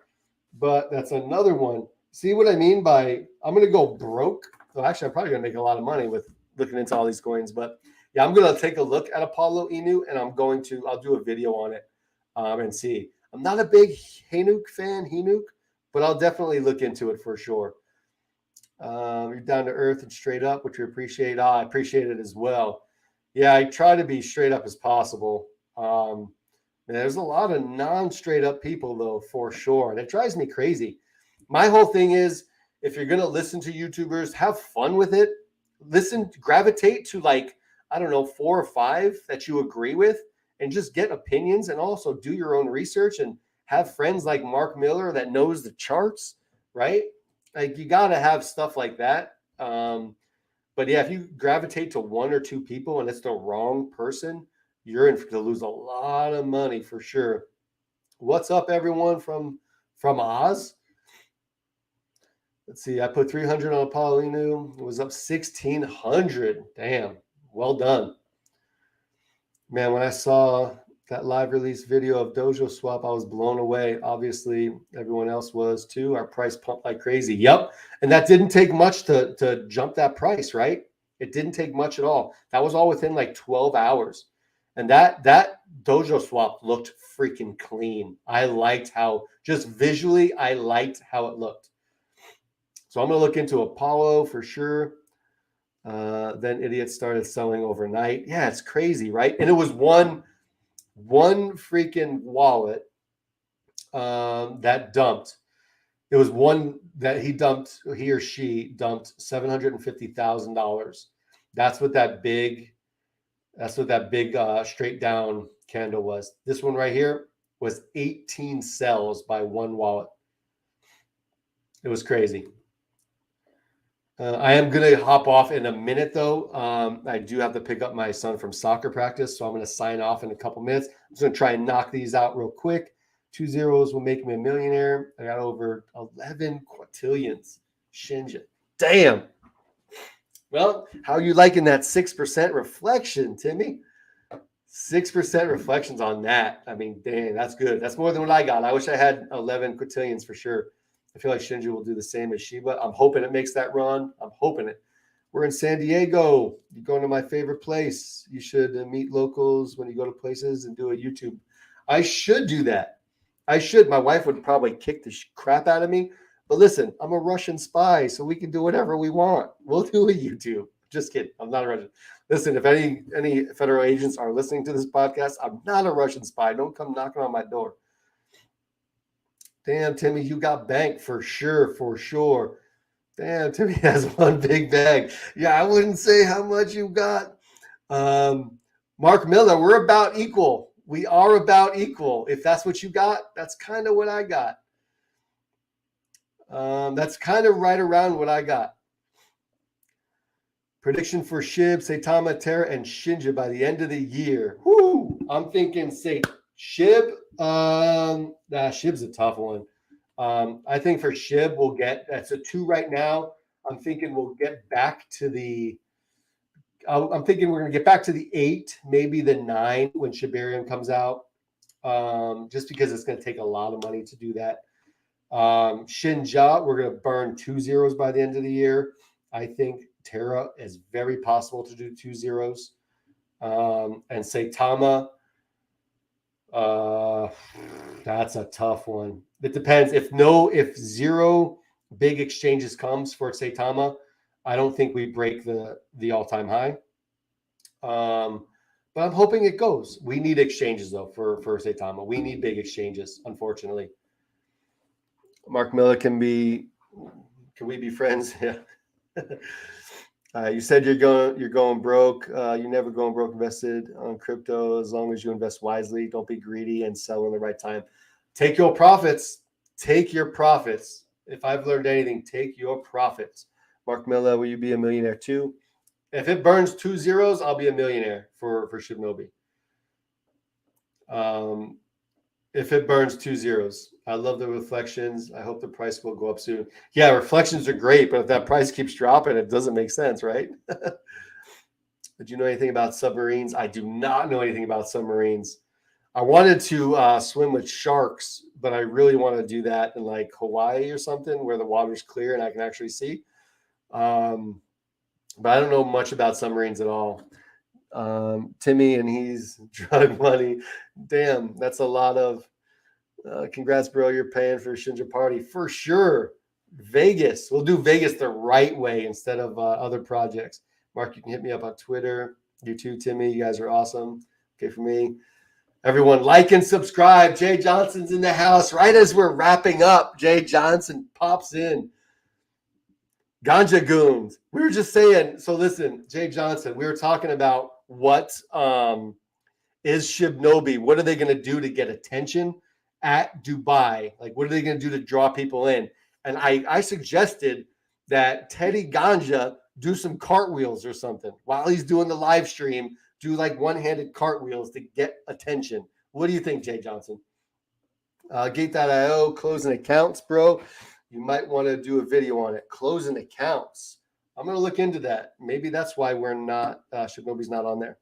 but that's another one. See what I mean by I'm going to go broke? Well, actually, I'm probably going to make a lot of money with looking into all these coins. But yeah, I'm going to take a look at Apollo Inu, and I'll do a video on it and see. I'm not a big Hinuk fan, but I'll definitely look into it for sure. You're down to earth and straight up, which we appreciate. I appreciate it as well. Yeah, I try to be straight up as possible. There's a lot of non-straight up people, though, for sure. And it drives me crazy. My whole thing is if you're going to listen to YouTubers, have fun with it. Gravitate to like, I don't know, 4 or 5 that you agree with and just get opinions, and also do your own research and have friends like Mark Miller that knows the charts, right? Like, you got to have stuff like that. But yeah, if you gravitate to 1 or 2 people and it's the wrong person, you're in to lose a lot of money for sure. What's up, everyone from Oz? Let's see. I put 300 on Paulino. It was up 1,600. Damn. Well done. Man, when I saw that live release video of DojoSwap, I was blown away. Obviously, everyone else was too. Our price pumped like crazy. Yep. And that didn't take much to jump that price, right? It didn't take much at all. That was all within like 12 hours. And that DojoSwap looked freaking clean. I liked how, just visually, I liked how it looked. So I'm going to look into Apollo for sure. Then idiots started selling overnight. Yeah, it's crazy, right? And it was one freaking wallet that dumped. It was one that he or she dumped $750,000. That's what that big straight down candle was. This one right here was 18 sells by one wallet. It was crazy. I am going to hop off in a minute, though. I do have to pick up my son from soccer practice, so I'm going to sign off in a couple minutes. I'm just going to try and knock these out real quick. 2 zeros will make me a millionaire. I got over 11 quintillions. Shinja. Damn. Well, how are you liking that 6% reflection, Timmy? 6% reflections on that. I mean, dang, that's good. That's more than what I got. I wish I had 11 quintillions for sure. I feel like Shinja will do the same as Shiba. I'm hoping it makes that run. I'm hoping it. We're in San Diego. You're going to my favorite place. You should meet locals when you go to places and do a YouTube. I should do that. I should. My wife would probably kick the crap out of me. But listen, I'm a Russian spy, so we can do whatever we want. We'll do a YouTube. Just kidding. I'm not a Russian. Listen, if any federal agents are listening to this podcast, I'm not a Russian spy. Don't come knocking on my door. Damn, Timmy, you got bank for sure, for sure. Damn, Timmy has one big bag. Yeah, I wouldn't say how much you got. Mark Miller, we're about equal. We are about equal. If that's what you got, that's kind of what I got. That's kind of right around what I got. Prediction for Shib, Saitama, Terra, and Shinja by the end of the year. Woo! I'm thinking Shib. Shib's a tough one. I think for Shib, we'll get, that's a 2 right now. I'm thinking we'll get back to I'm thinking we're going to get back to the 8, maybe the 9 when Shibarium comes out. Just because it's going to take a lot of money to do that. Shinja, we're going to burn 2 zeros by the end of the year. I think Terra is very possible to do 2 zeros. And Saitama, that's a tough one. It depends. If 0 big exchanges comes for Saitama, I don't think we break the all-time high. But I'm hoping it goes. We need exchanges though for Saitama. We need big exchanges, unfortunately. Mark Miller, can we be friends? Yeah. You said you're going broke. You're never going broke invested on crypto as long as you invest wisely. Don't be greedy and sell in the right time. Take your profits. Take your profits. If I've learned anything, take your profits. Mark Miller, will you be a millionaire too? If it burns 2 zeros, I'll be a millionaire for Shibnobi. If it burns 2 zeros. I love the reflections. I hope the price will go up soon. Yeah, reflections are great, but if that price keeps dropping, it doesn't make sense, right? Did you know anything about submarines? I do not know anything about submarines. I wanted to swim with sharks, but I really want to do that in like Hawaii or something where the water's clear and I can actually see. But I don't know much about submarines at all. Timmy, and he's drug money. Damn, that's a lot of congrats, bro. You're paying for a Shinja party for sure. Vegas. We'll do Vegas the right way instead of other projects. Mark, you can hit me up on Twitter. You too, Timmy. You guys are awesome. Okay, for me. Everyone, like and subscribe. Jay Johnson's in the house right as we're wrapping up. Jay Johnson pops in. Ganja goons. We were just saying, so listen, Jay Johnson, we were talking about what is Shibnobi. What are they going to do to get attention at Dubai? Like, what are they going to do to draw people in? And I suggested that Teddy Ganja do some cartwheels or something while he's doing the live stream, do like one-handed cartwheels to get attention. What do you think, Jay Johnson? Gate.io, closing accounts, bro. You might want to do a video on it. Closing accounts. I'm going to look into that. Maybe that's why we're not, Shibnobi's not on there.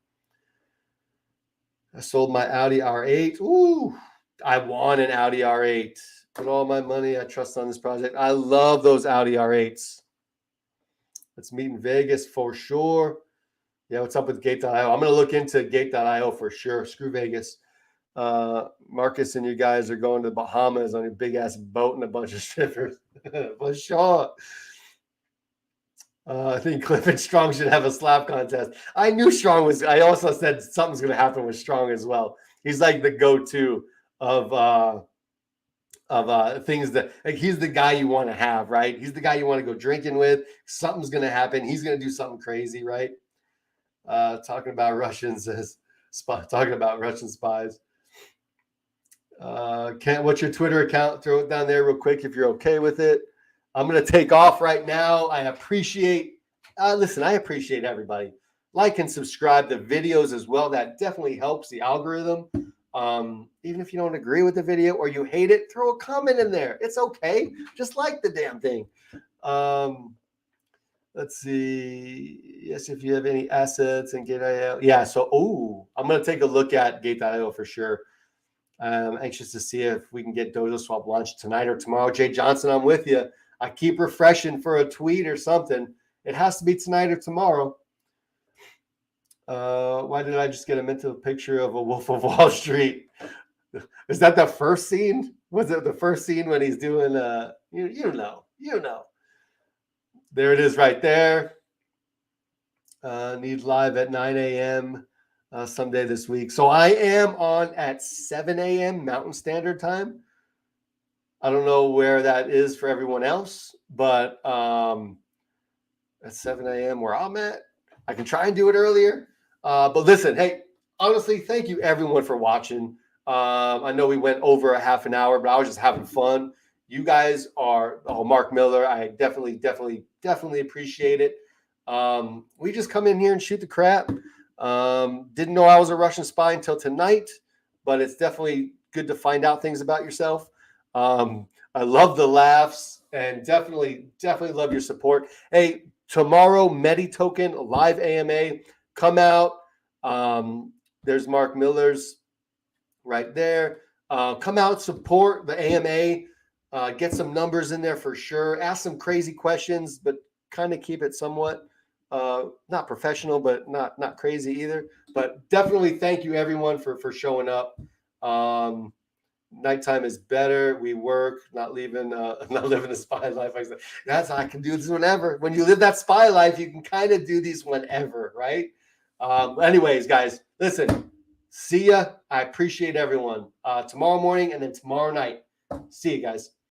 I sold my Audi R8. Ooh, I want an Audi R8. Put all my money I trust on this project. I love those Audi R8s. Let's meet in Vegas for sure. Yeah, what's up with Gate.io? I'm going to look into Gate.io for sure. Screw Vegas. Marcus and you guys are going to the Bahamas on your big ass boat and a bunch of strippers. For sure. I think Cliff and Strong should have a slap contest. I knew Strong was. I also said something's going to happen with Strong as well. He's like the go-to of things that, like, he's the guy you want to have, right? He's the guy you want to go drinking with. Something's going to happen. He's going to do something crazy, right? Talking about Russians talking about Russian spies. What's your Twitter account? Throw it down there real quick if you're okay with it. I'm going to take off right now. I appreciate, listen, I appreciate everybody. Like and subscribe to videos as well. That definitely helps the algorithm. Even if you don't agree with the video or you hate it, throw a comment in there. It's okay. Just like the damn thing. Let's see. Yes, if you have any assets and Gate.io. Yeah, so, I'm going to take a look at Gate.io for sure. I'm anxious to see if we can get DojoSwap launched tonight or tomorrow. Jay Johnson, I'm with you. I keep refreshing for a tweet or something. It has to be tonight or tomorrow. Why did I just get a mental picture of a Wolf of Wall Street? Is that the first scene? Was it the first scene when he's doing you know. There it is right there. Need live at 9 a.m. Someday this week. So I am on at 7 a.m. Mountain Standard Time. I don't know where that is for everyone else, but at 7 a.m. where I'm at, I can try and do it earlier. But listen, hey, honestly, thank you everyone for watching. I know we went over a half an hour, but I was just having fun. You guys are, Mark Miller, I definitely appreciate it. We just come in here and shoot the crap. Didn't know I was a Russian spy until tonight, but it's definitely good to find out things about yourself. I love the laughs and definitely love your support. Hey, tomorrow, Medi Token live AMA, come out. There's Mark Miller's right there. Come out, support the AMA, get some numbers in there for sure. Ask some crazy questions, but kind of keep it somewhat not professional, but not crazy either. But definitely thank you everyone for showing up. Nighttime is better. We work, not living the spy life. I can do this whenever. When you live that spy life, you can kind of do these whenever, right? Anyways, guys, listen. See ya. I appreciate everyone. Tomorrow morning and then tomorrow night. See you guys.